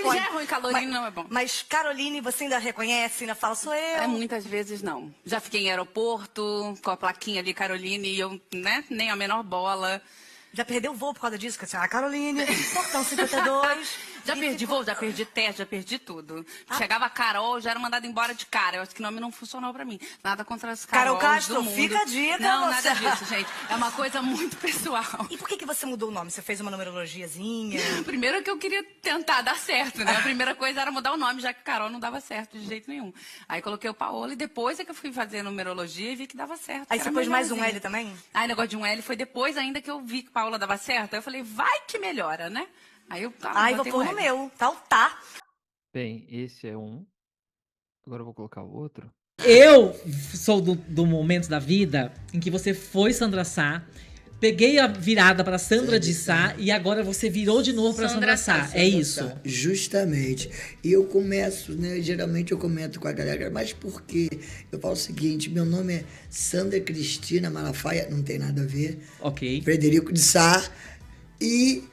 Speaker 6: responde.
Speaker 7: já é ruim, Caroline não é bom.
Speaker 6: Mas Caroline, você ainda reconhece, ainda fala, sou eu.
Speaker 7: É, muitas vezes não. Já fiquei em aeroporto, com a plaquinha ali, Caroline, e eu, né, nem a menor bola.
Speaker 6: Já perdeu o voo por causa disso? Que a Caroline, portão 52.
Speaker 7: Já
Speaker 6: E
Speaker 7: perdi
Speaker 6: ficou-
Speaker 7: voo, já perdi teste, já perdi tudo. Chegava a Carol, já era mandada embora de cara. Eu acho que o nome não funcionou pra mim. Nada contra as
Speaker 6: Carol
Speaker 7: Carols
Speaker 6: Castro,
Speaker 7: do mundo.
Speaker 6: fica a dica,
Speaker 7: Não,
Speaker 6: você-
Speaker 7: nada disso, gente. É uma coisa muito pessoal.
Speaker 6: E por que você mudou o nome? Você fez uma numerologiazinha?
Speaker 7: Primeiro que eu queria tentar dar certo, né? A primeira coisa era mudar o nome, já que Carol não dava certo de jeito nenhum. Aí coloquei o Paola e depois é que eu fui fazer numerologia e vi que dava certo.
Speaker 6: Aí
Speaker 7: que
Speaker 6: você
Speaker 7: era
Speaker 6: pôs mais um
Speaker 7: melhorzinho.
Speaker 6: L também?
Speaker 7: Aí o negócio de um L foi depois ainda que eu vi que Paola dava certo. Aí eu falei, vai que melhora, né? Aí eu
Speaker 6: Ai, vou
Speaker 7: botei
Speaker 6: pôr
Speaker 7: um
Speaker 6: no
Speaker 7: L.
Speaker 6: meu. Tá.
Speaker 1: Bem, esse é um. Agora eu vou colocar o outro.
Speaker 8: Eu sou do momento da vida em que você foi Sandra Sá, peguei a virada para Sandra de Sá e agora você virou de novo para Sandra Sá. É isso.
Speaker 9: Justamente. E eu começo, né? Geralmente eu comento com a galera, mas por quê? Eu falo o seguinte: meu nome é Sandra Cristina Malafaia, não tem nada a ver.
Speaker 8: Ok.
Speaker 9: Frederico de Sá. E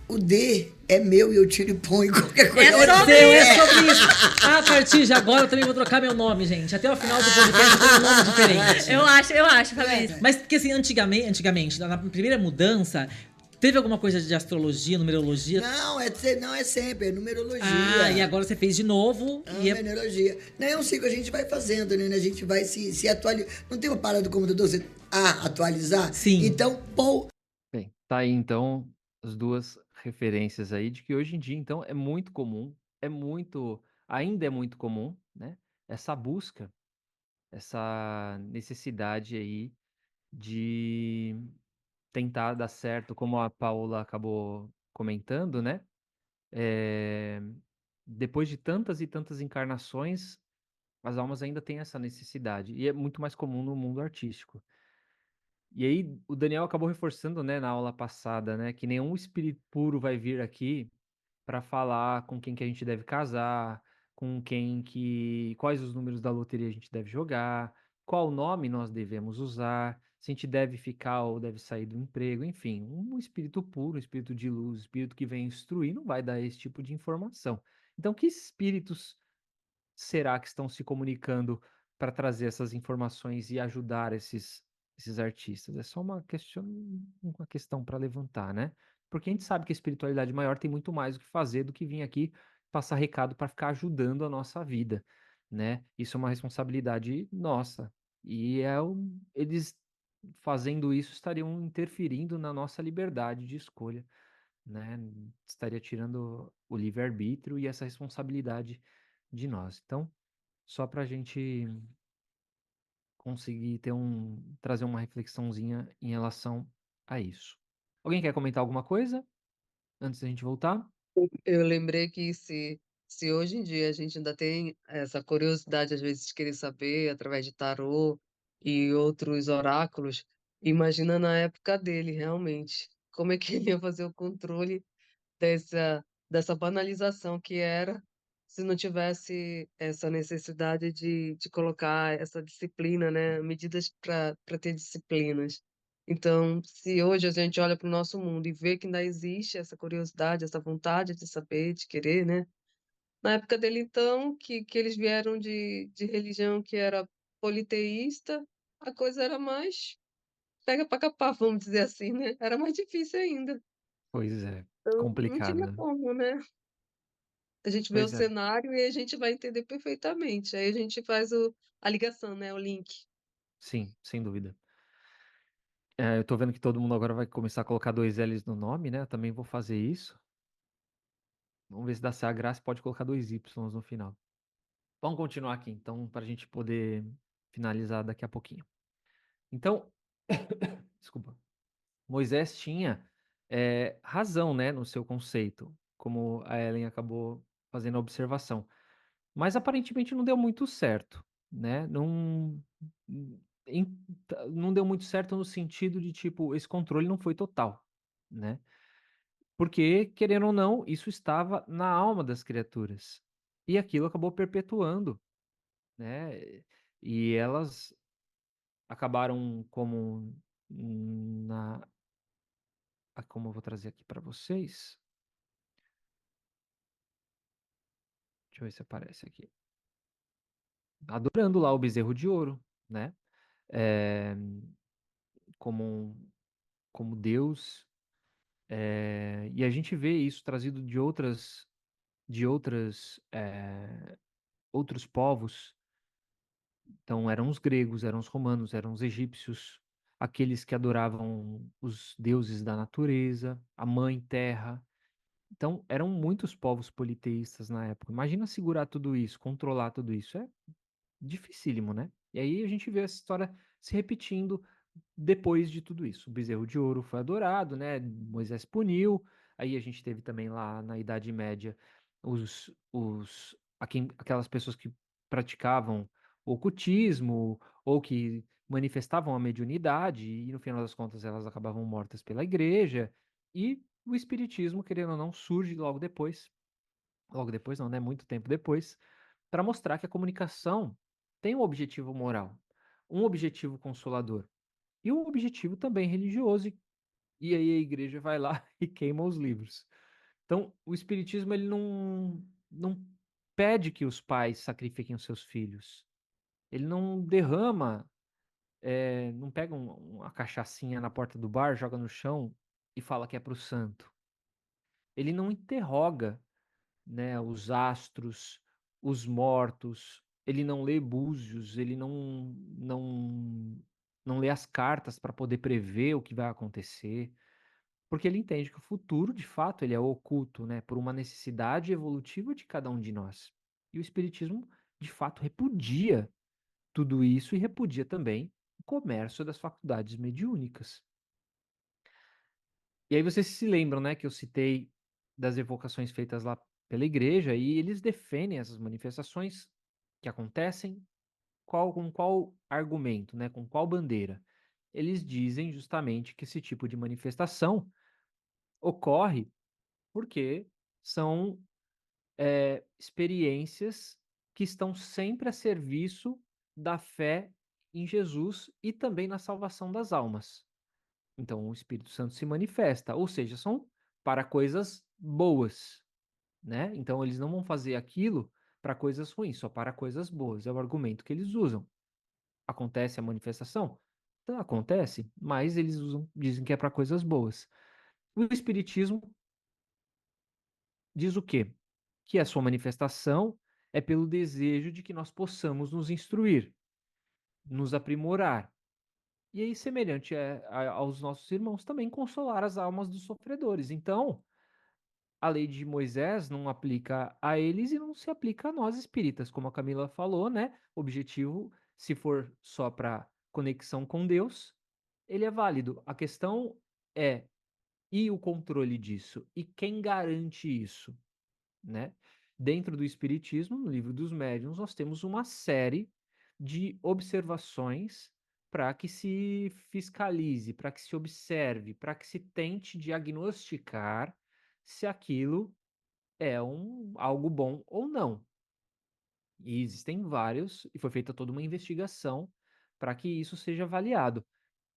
Speaker 9: o D é meu e eu tiro e ponho qualquer coisa.
Speaker 8: É sobre isso. A partir de agora eu também vou trocar meu nome, gente. Até o final do podcast eu tenho um nome diferente.
Speaker 10: Eu acho, Fabrício.
Speaker 8: Mas porque assim, antigamente, na primeira mudança, teve alguma coisa de astrologia, numerologia?
Speaker 9: Não, é sempre, é numerologia.
Speaker 8: Ah, e agora você fez de novo. E é...
Speaker 9: Numerologia. Não, é um ciclo, a gente vai fazendo, né? A gente vai se atualizando. Não tem uma parada do computador, você atualizar?
Speaker 8: Sim.
Speaker 9: Então, pô.
Speaker 1: Bem, tá aí então as duas referências aí de que hoje em dia, então, é muito comum, ainda é muito comum, né? Essa busca, essa necessidade aí de tentar dar certo, como a Paula acabou comentando, né? Depois de tantas e tantas encarnações, as almas ainda têm essa necessidade, e é muito mais comum no mundo artístico. E aí o Daniel acabou reforçando, né, na aula passada, né, que nenhum espírito puro vai vir aqui para falar com quem que a gente deve casar, quais os números da loteria a gente deve jogar, qual nome nós devemos usar, se a gente deve ficar ou deve sair do emprego, enfim, um espírito puro, um espírito de luz, um espírito que vem instruir, não vai dar esse tipo de informação. Então, que espíritos será que estão se comunicando para trazer essas informações e ajudar esses artistas? É só uma questão para levantar, né? Porque a gente sabe que a espiritualidade maior tem muito mais o que fazer do que vir aqui passar recado para ficar ajudando a nossa vida, né? Isso é uma responsabilidade nossa. E eles fazendo isso estariam interferindo na nossa liberdade de escolha, né? Estaria tirando o livre-arbítrio e essa responsabilidade de nós. Então, só para a gente conseguir trazer uma reflexãozinha em relação a isso. Alguém quer comentar alguma coisa antes da gente voltar?
Speaker 3: Eu lembrei que se hoje em dia a gente ainda tem essa curiosidade, às vezes, de querer saber através de tarô e outros oráculos, imagina na época dele, realmente. Como é que ele ia fazer o controle dessa banalização que era, se não tivesse essa necessidade de colocar essa disciplina, né? Medidas para ter disciplinas. Então, se hoje a gente olha para o nosso mundo e vê que ainda existe essa curiosidade, essa vontade de saber, de querer, né? Na época dele, então, que eles vieram de religião que era politeísta, a coisa era mais pega pra capar, vamos dizer assim, né? Era mais difícil ainda.
Speaker 1: Pois é,
Speaker 3: Então, não
Speaker 1: complicado,
Speaker 3: tinha
Speaker 1: né?
Speaker 3: como, né? A gente vê o
Speaker 1: Pois é,
Speaker 3: cenário e a gente vai entender perfeitamente. Aí a gente faz a ligação, né? O link.
Speaker 1: sim, sem dúvida. Eu tô vendo que todo mundo agora vai começar a colocar 2 L's no nome, né? Eu também vou fazer isso. Vamos ver se dá certo. A Graça pode colocar 2 Y's no final. Vamos continuar aqui, então, para a gente poder finalizar daqui a pouquinho. Então, desculpa. Moisés tinha razão, né, no seu conceito, como a Ellen acabou fazendo a observação. Mas aparentemente não deu muito certo, né? em- não deu muito certo no sentido de, tipo, esse controle não foi total, né? Porque, querendo ou não, isso estava na alma das criaturas. E aquilo acabou perpetuando, né? E elas acabaram como na como eu vou trazer aqui para vocês. Deixa eu ver se aparece aqui. Adorando lá o bezerro de ouro, né? Eh, como, como Deus. E a gente vê isso trazido de outros povos. Então, eram os gregos, eram os romanos, eram os egípcios, aqueles que adoravam os deuses da natureza, a mãe terra. Então, eram muitos povos politeístas na época. Imagina segurar tudo isso, controlar tudo isso. É dificílimo, né? E aí a gente vê essa história se repetindo depois de tudo isso. O bezerro de ouro foi adorado, né? Moisés puniu. Aí a gente teve também lá na Idade Média aquelas pessoas que praticavam o ocultismo ou que manifestavam a mediunidade e no final das contas elas acabavam mortas pela igreja. E o espiritismo, querendo ou não, surge logo depois não, né? Muito tempo depois, para mostrar que a comunicação tem um objetivo moral, um objetivo consolador e um objetivo também religioso. E aí a igreja vai lá e queima os livros. Então, o espiritismo ele não pede que os pais sacrifiquem os seus filhos. Ele não derrama, não pega uma cachaçinha na porta do bar, joga no chão e fala que é para o santo. Ele não interroga, né, os astros, os mortos. Ele não lê búzios, ele não lê as cartas para poder prever o que vai acontecer, porque ele entende que o futuro, de fato, ele é oculto, né, por uma necessidade evolutiva de cada um de nós. E o espiritismo, de fato, repudia tudo isso e repudia também o comércio das faculdades mediúnicas. E aí vocês se lembram, né, que eu citei das evocações feitas lá pela igreja e eles defendem essas manifestações que acontecem com qual argumento, né, com qual bandeira? Eles dizem justamente que esse tipo de manifestação ocorre porque são experiências que estão sempre a serviço da fé em Jesus e também na salvação das almas. Então, o Espírito Santo se manifesta, ou seja, são para coisas boas, né? Então, eles não vão fazer aquilo para coisas ruins, só para coisas boas. É o argumento que eles usam. Acontece a manifestação? Então, acontece, mas eles dizem que é para coisas boas. O Espiritismo diz o quê? Que a sua manifestação é pelo desejo de que nós possamos nos instruir, nos aprimorar. E aí, semelhante aos nossos irmãos, também consolar as almas dos sofredores. Então, a lei de Moisés não aplica a eles e não se aplica a nós espíritas, como a Camila falou, né? Objetivo, se for só para conexão com Deus, ele é válido. A questão é, e o controle disso? E quem garante isso, né? Dentro do Espiritismo, no Livro dos Médiuns, nós temos uma série de observações para que se fiscalize, para que se observe, para que se tente diagnosticar se aquilo é algo bom ou não. E existem vários, e foi feita toda uma investigação para que isso seja avaliado.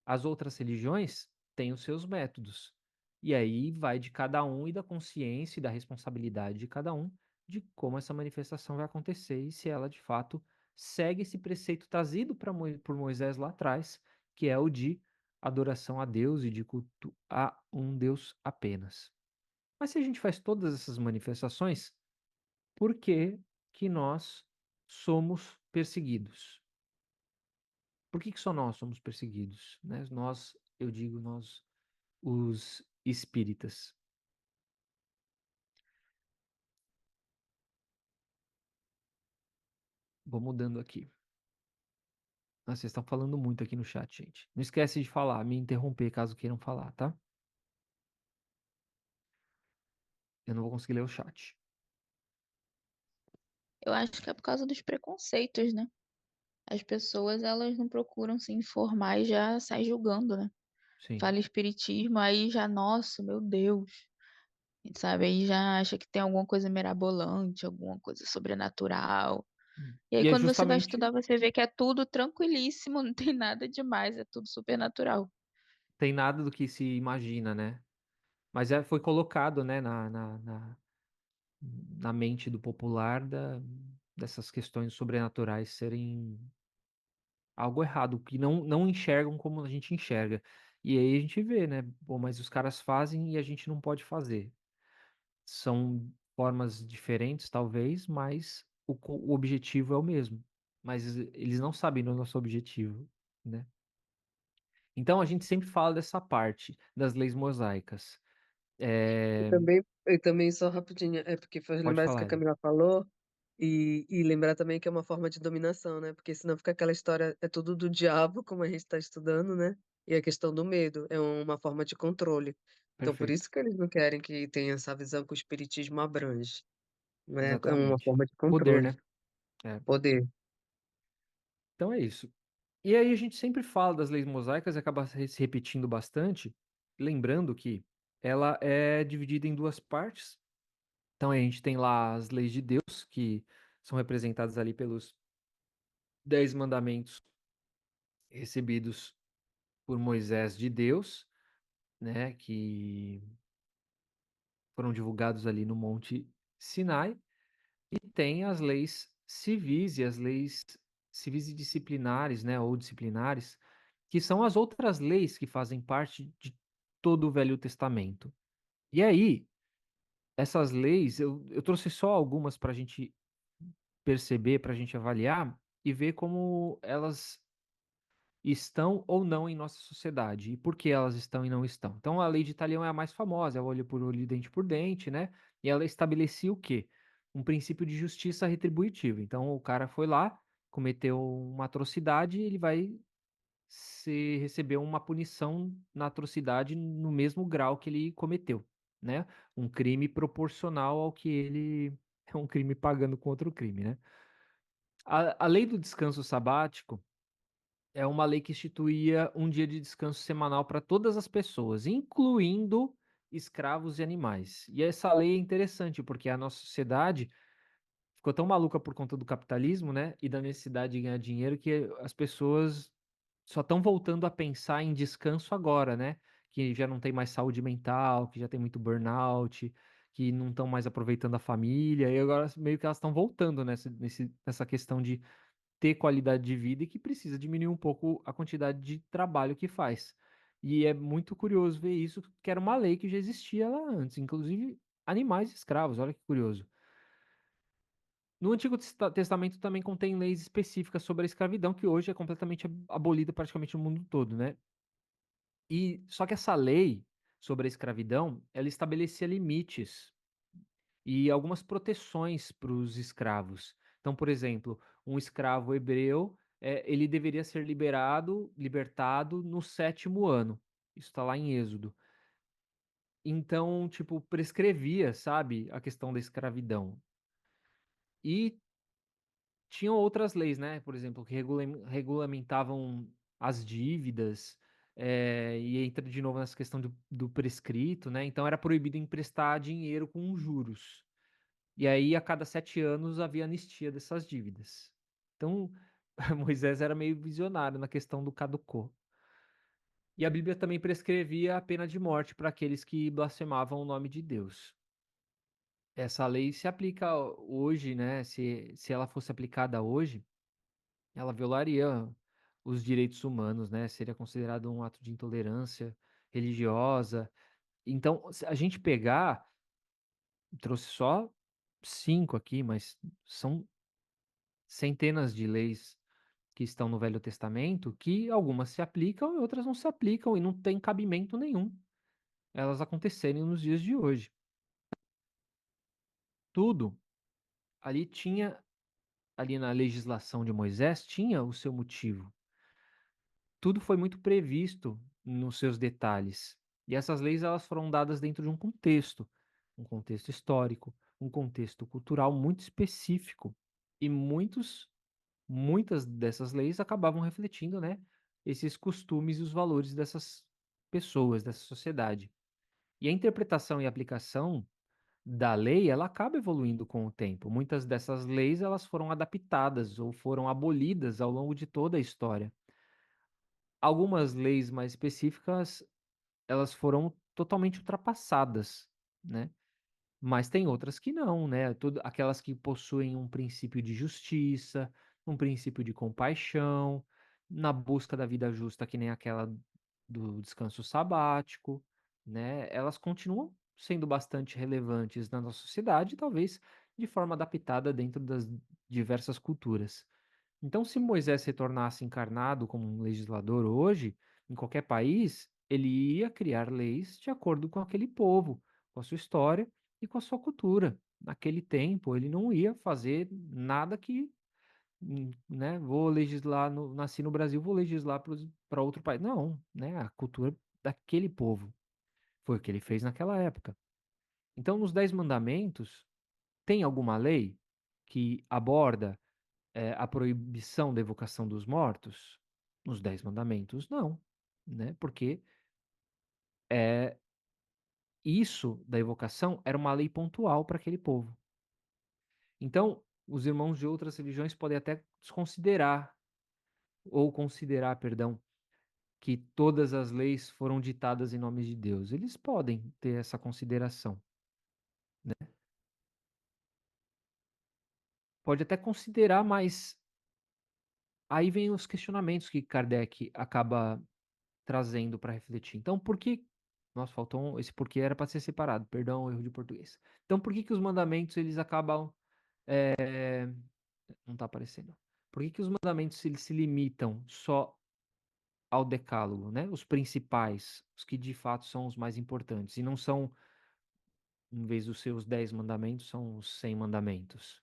Speaker 1: As outras religiões têm os seus métodos. E aí vai de cada um e da consciência e da responsabilidade de cada um de como essa manifestação vai acontecer e se ela de fato segue esse preceito trazido por Moisés lá atrás, que é o de adoração a Deus e de culto a um Deus apenas. Mas se a gente faz todas essas manifestações, por que que nós somos perseguidos? Por que só nós somos perseguidos, né? Nós, eu digo nós, os espíritas. Vou mudando aqui. Nossa, vocês estão falando muito aqui no chat, gente. Não esquece de falar, me interromper caso queiram falar, tá? Eu não vou conseguir ler o chat.
Speaker 5: Eu acho que é por causa dos preconceitos, né? As pessoas, elas não procuram se informar e já saem julgando, né?
Speaker 1: Sim.
Speaker 5: Fala espiritismo, aí já, nossa, meu Deus, sabe? Aí já acha que tem alguma coisa mirabolante, alguma coisa sobrenatural. E aí,
Speaker 1: E é
Speaker 5: quando você vai
Speaker 1: justamente,
Speaker 5: estudar, você vê que é tudo tranquilíssimo, não tem nada demais, é tudo supernatural.
Speaker 1: tem nada do que se imagina, né? Mas foi colocado, né, na mente do popular dessas questões sobrenaturais serem algo errado, que não enxergam como a gente enxerga. E aí a gente vê, né? Pô, mas os caras fazem e a gente não pode fazer. São formas diferentes, talvez, mas o objetivo é o mesmo. Mas eles não sabem do nosso objetivo, né? Então a gente sempre fala dessa parte das leis mosaicas. É,
Speaker 3: E também, só rapidinho, é porque faz
Speaker 1: pode
Speaker 3: lembrar isso que
Speaker 1: falar,
Speaker 3: a
Speaker 1: Ellen.
Speaker 3: Camila falou, e lembrar também que é uma forma de dominação, né? Porque senão fica aquela história, é tudo do diabo, como a gente está estudando, né? E a questão do medo é uma forma de controle. Então, por
Speaker 1: Perfeito.
Speaker 3: isso que eles não querem que tenha essa visão que o espiritismo abrange, né? É uma
Speaker 1: Exatamente.
Speaker 3: forma de
Speaker 1: Poder,
Speaker 3: controle,
Speaker 1: né? É.
Speaker 3: poder.
Speaker 1: Então é isso. E aí a gente sempre fala das leis mosaicas e acaba se repetindo bastante, lembrando que ela é dividida em duas partes. Então a gente tem lá as leis de Deus, que são representadas ali pelos 10 mandamentos recebidos por Moisés de Deus, né, que foram divulgados ali no Monte Sinai, e tem as leis civis e as leis civis e disciplinares, né, ou disciplinares, que são as outras leis que fazem parte de todo o Velho Testamento. E aí, essas leis, eu trouxe só algumas para a gente perceber, para a gente avaliar e ver como elas estão ou não em nossa sociedade e por que elas estão e não estão. Então, a lei de Italião é a mais famosa, é o olho por olho e dente por dente, né? E ela estabelecia o quê? Um princípio de justiça retributiva. Então, o cara foi lá, cometeu uma atrocidade, ele vai receber uma punição na atrocidade no mesmo grau que ele cometeu, né? Um crime proporcional ao que ele é um crime pagando com outro crime, né? A lei do descanso sabático é uma lei que instituía um dia de descanso semanal para todas as pessoas, incluindo escravos e animais. E essa lei é interessante porque a nossa sociedade ficou tão maluca por conta do capitalismo, né, e da necessidade de ganhar dinheiro que as pessoas só estão voltando a pensar em descanso agora, né? Que já não tem mais saúde mental, que já tem muito burnout, que não estão mais aproveitando a família, e agora meio que elas estão voltando nessa questão de ter qualidade de vida e que precisa diminuir um pouco a quantidade de trabalho que faz. E é muito curioso ver isso, que era uma lei que já existia lá antes, inclusive animais escravos, olha que curioso. No Antigo Testamento também contém leis específicas sobre a escravidão, que hoje é completamente abolida praticamente no mundo todo, né? E só que essa lei sobre a escravidão, ela estabelecia limites e algumas proteções para os escravos. Então, por exemplo, um escravo hebreu, ele deveria ser libertado no 7º ano. Isso está lá em Êxodo. Então, tipo, prescrevia, sabe, a questão da escravidão. E tinham outras leis, né? Por exemplo, que regulamentavam as dívidas, e entra de novo nessa questão do prescrito, né? Então era proibido emprestar dinheiro com juros. E aí, a cada 7 anos, havia anistia dessas dívidas. Então, Moisés era meio visionário na questão do caducô. E a Bíblia também prescrevia a pena de morte para aqueles que blasfemavam o nome de Deus. Essa lei se aplica hoje, né? Se ela fosse aplicada hoje, ela violaria os direitos humanos, né? Seria considerado um ato de intolerância religiosa. Então, se a gente pegar, trouxe só 5 aqui, mas são centenas de leis que estão no Velho Testamento, que algumas se aplicam e outras não se aplicam e não tem cabimento nenhum elas acontecerem nos dias de hoje. Tudo ali tinha, ali na legislação de Moisés, tinha o seu motivo. Tudo foi muito previsto nos seus detalhes. E essas leis elas foram dadas dentro de um contexto histórico, um contexto cultural muito específico. E muitas dessas leis acabavam refletindo, né, esses costumes e os valores dessas pessoas, dessa sociedade. E a interpretação e aplicação da lei, ela acaba evoluindo com o tempo. Muitas dessas leis, elas foram adaptadas ou foram abolidas ao longo de toda a história. Algumas leis mais específicas, elas foram totalmente ultrapassadas, né? Mas tem outras que não, né? Aquelas que possuem um princípio de justiça, um princípio de compaixão, na busca da vida justa, que nem aquela do descanso sabático, né? Elas continuam sendo bastante relevantes na nossa sociedade, talvez de forma adaptada dentro das diversas culturas. Então, se Moisés se tornasse encarnado como um legislador hoje, em qualquer país, ele ia criar leis de acordo com aquele povo, com a sua história e com a sua cultura. Naquele tempo, ele não ia fazer nada que, né, vou legislar, nasci no Brasil, vou legislar para outro país. Não, né, a cultura daquele povo. Foi o que ele fez naquela época. Então, nos Dez Mandamentos, tem alguma lei que aborda a proibição da evocação dos mortos? Nos Dez Mandamentos, não, né? Porque isso da evocação era uma lei pontual para aquele povo. Então, os irmãos de outras religiões podem até desconsiderar, ou considerar, perdão, que todas as leis foram ditadas em nome de Deus. Eles podem ter essa consideração, né? Pode até considerar, mas aí vem os questionamentos que Kardec acaba trazendo para refletir. Então, por que. Nossa, faltou esse porquê era para ser separado, perdão, erro de português. Então, por que que os mandamentos eles acabam. Não está aparecendo. Por que que os mandamentos eles se limitam só ao decálogo, né? Os principais, os que de fato são os mais importantes, e não são, em vez dos seus 10 mandamentos, são os 100 mandamentos.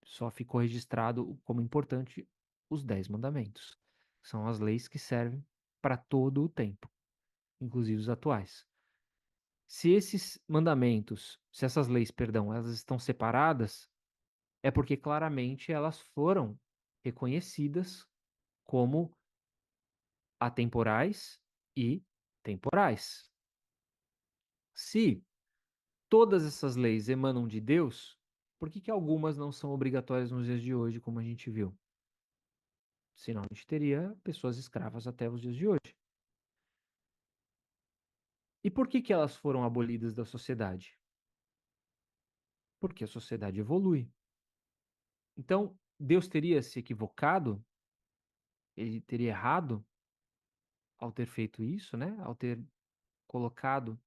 Speaker 1: Só ficou registrado como importante os 10 mandamentos. São as leis que servem para todo o tempo, inclusive os atuais. Se esses mandamentos, se essas leis, perdão, elas estão separadas, é porque claramente elas foram reconhecidas como atemporais e temporais. Se todas essas leis emanam de Deus, por que que algumas não são obrigatórias nos dias de hoje, como a gente viu? Senão a gente teria pessoas escravas até os dias de hoje. E por que que elas foram abolidas da sociedade? Porque a sociedade evolui. Então, Deus teria se equivocado? Ele teria errado ao ter feito isso, né? Ao ter colocado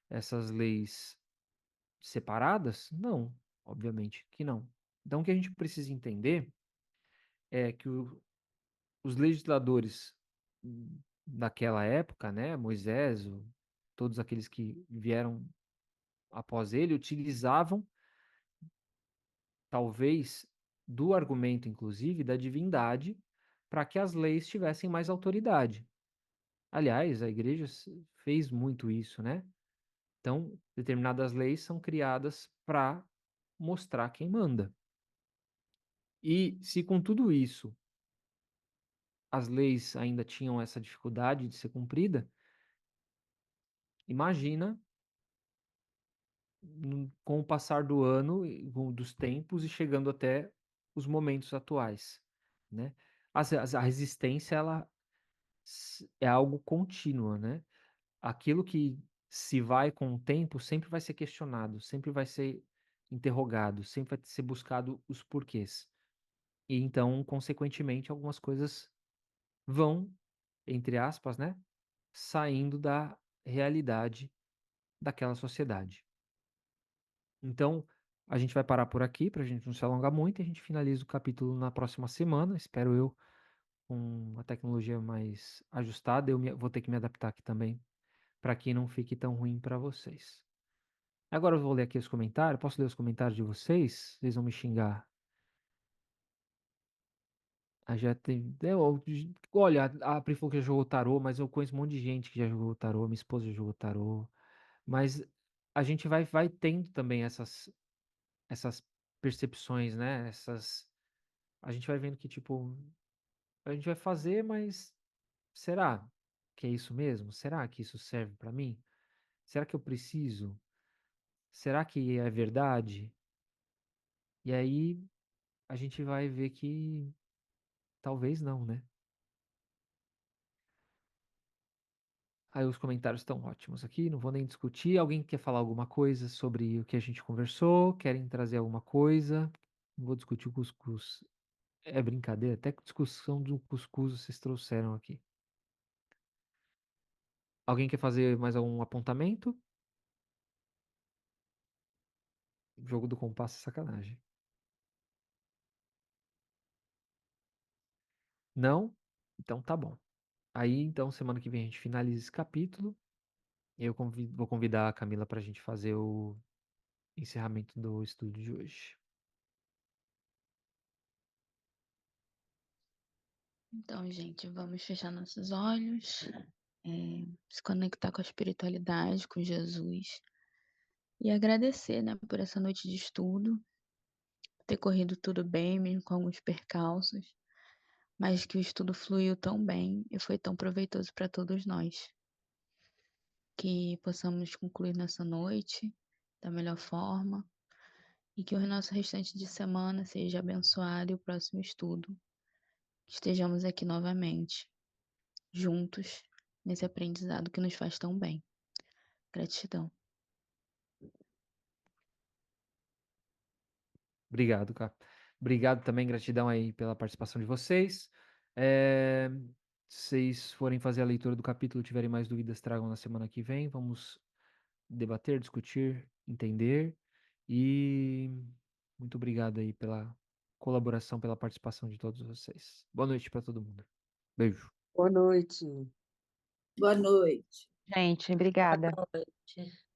Speaker 1: essas leis separadas? Não, obviamente que não. Então, o que a gente precisa entender é que os legisladores daquela época, né, Moisés, todos aqueles que vieram após ele, utilizavam talvez do argumento, inclusive, da divindade, para que as leis tivessem mais autoridade. Aliás, a igreja fez muito isso, né? Então, determinadas leis são criadas para mostrar quem manda. E se com tudo isso as leis ainda tinham essa dificuldade de ser cumprida, imagina com o passar do ano, dos tempos e chegando até os momentos atuais, né? A resistência, ela é algo contínuo, né? Aquilo que se vai com o tempo sempre vai ser questionado, sempre vai ser interrogado, sempre vai ser buscado os porquês. E então, consequentemente, algumas coisas vão, entre aspas, né, saindo da realidade daquela sociedade. Então, a gente vai parar por aqui para a gente não se alongar muito e a gente finaliza o capítulo na próxima semana, espero eu, com a tecnologia mais ajustada. Vou ter que me adaptar aqui também para que não fique tão ruim para vocês. Agora eu vou ler aqui os comentários. Posso ler os comentários de vocês? Vocês vão me xingar. Já tem. Olha, a Pri falou que já jogou tarô, mas eu conheço um monte de gente que já jogou tarô. Minha esposa já jogou tarô. Mas a gente vai tendo também essas percepções, né? A gente vai vendo que, tipo, a gente vai fazer, mas será que é isso mesmo? Será que isso serve pra mim? Será que eu preciso? Será que é verdade? E aí a gente vai ver que talvez não, né? Aí os comentários estão ótimos aqui, não vou nem discutir. Alguém quer falar alguma coisa sobre o que a gente conversou? Querem trazer alguma coisa? Não vou discutir o cuscuz. É brincadeira, até que discussão do cuscuz vocês trouxeram aqui. Alguém quer fazer mais algum apontamento? Jogo do compasso é sacanagem. Não? Então tá bom. Aí, então, semana que vem a gente finaliza esse capítulo. Eu vou convidar a Camila pra gente fazer o encerramento do estudo de hoje.
Speaker 5: Então, gente, vamos fechar nossos olhos, se conectar com a espiritualidade, com Jesus e agradecer, né, por essa noite de estudo, ter corrido tudo bem, mesmo com alguns percalços, mas que o estudo fluiu tão bem e foi tão proveitoso para todos nós. Que possamos concluir nessa noite da melhor forma e que o nosso restante de semana seja abençoado e o próximo estudo que estejamos aqui novamente, juntos, nesse aprendizado que nos faz tão bem. Gratidão.
Speaker 1: Obrigado, cara. Obrigado também, gratidão aí pela participação de vocês. Se vocês forem fazer a leitura do capítulo, tiverem mais dúvidas, tragam na semana que vem. Vamos debater, discutir, entender. E muito obrigado aí pela colaboração, pela participação de todos vocês. Boa noite para todo mundo. Beijo.
Speaker 3: Boa noite.
Speaker 10: Boa noite.
Speaker 4: Gente, obrigada.
Speaker 10: Boa noite.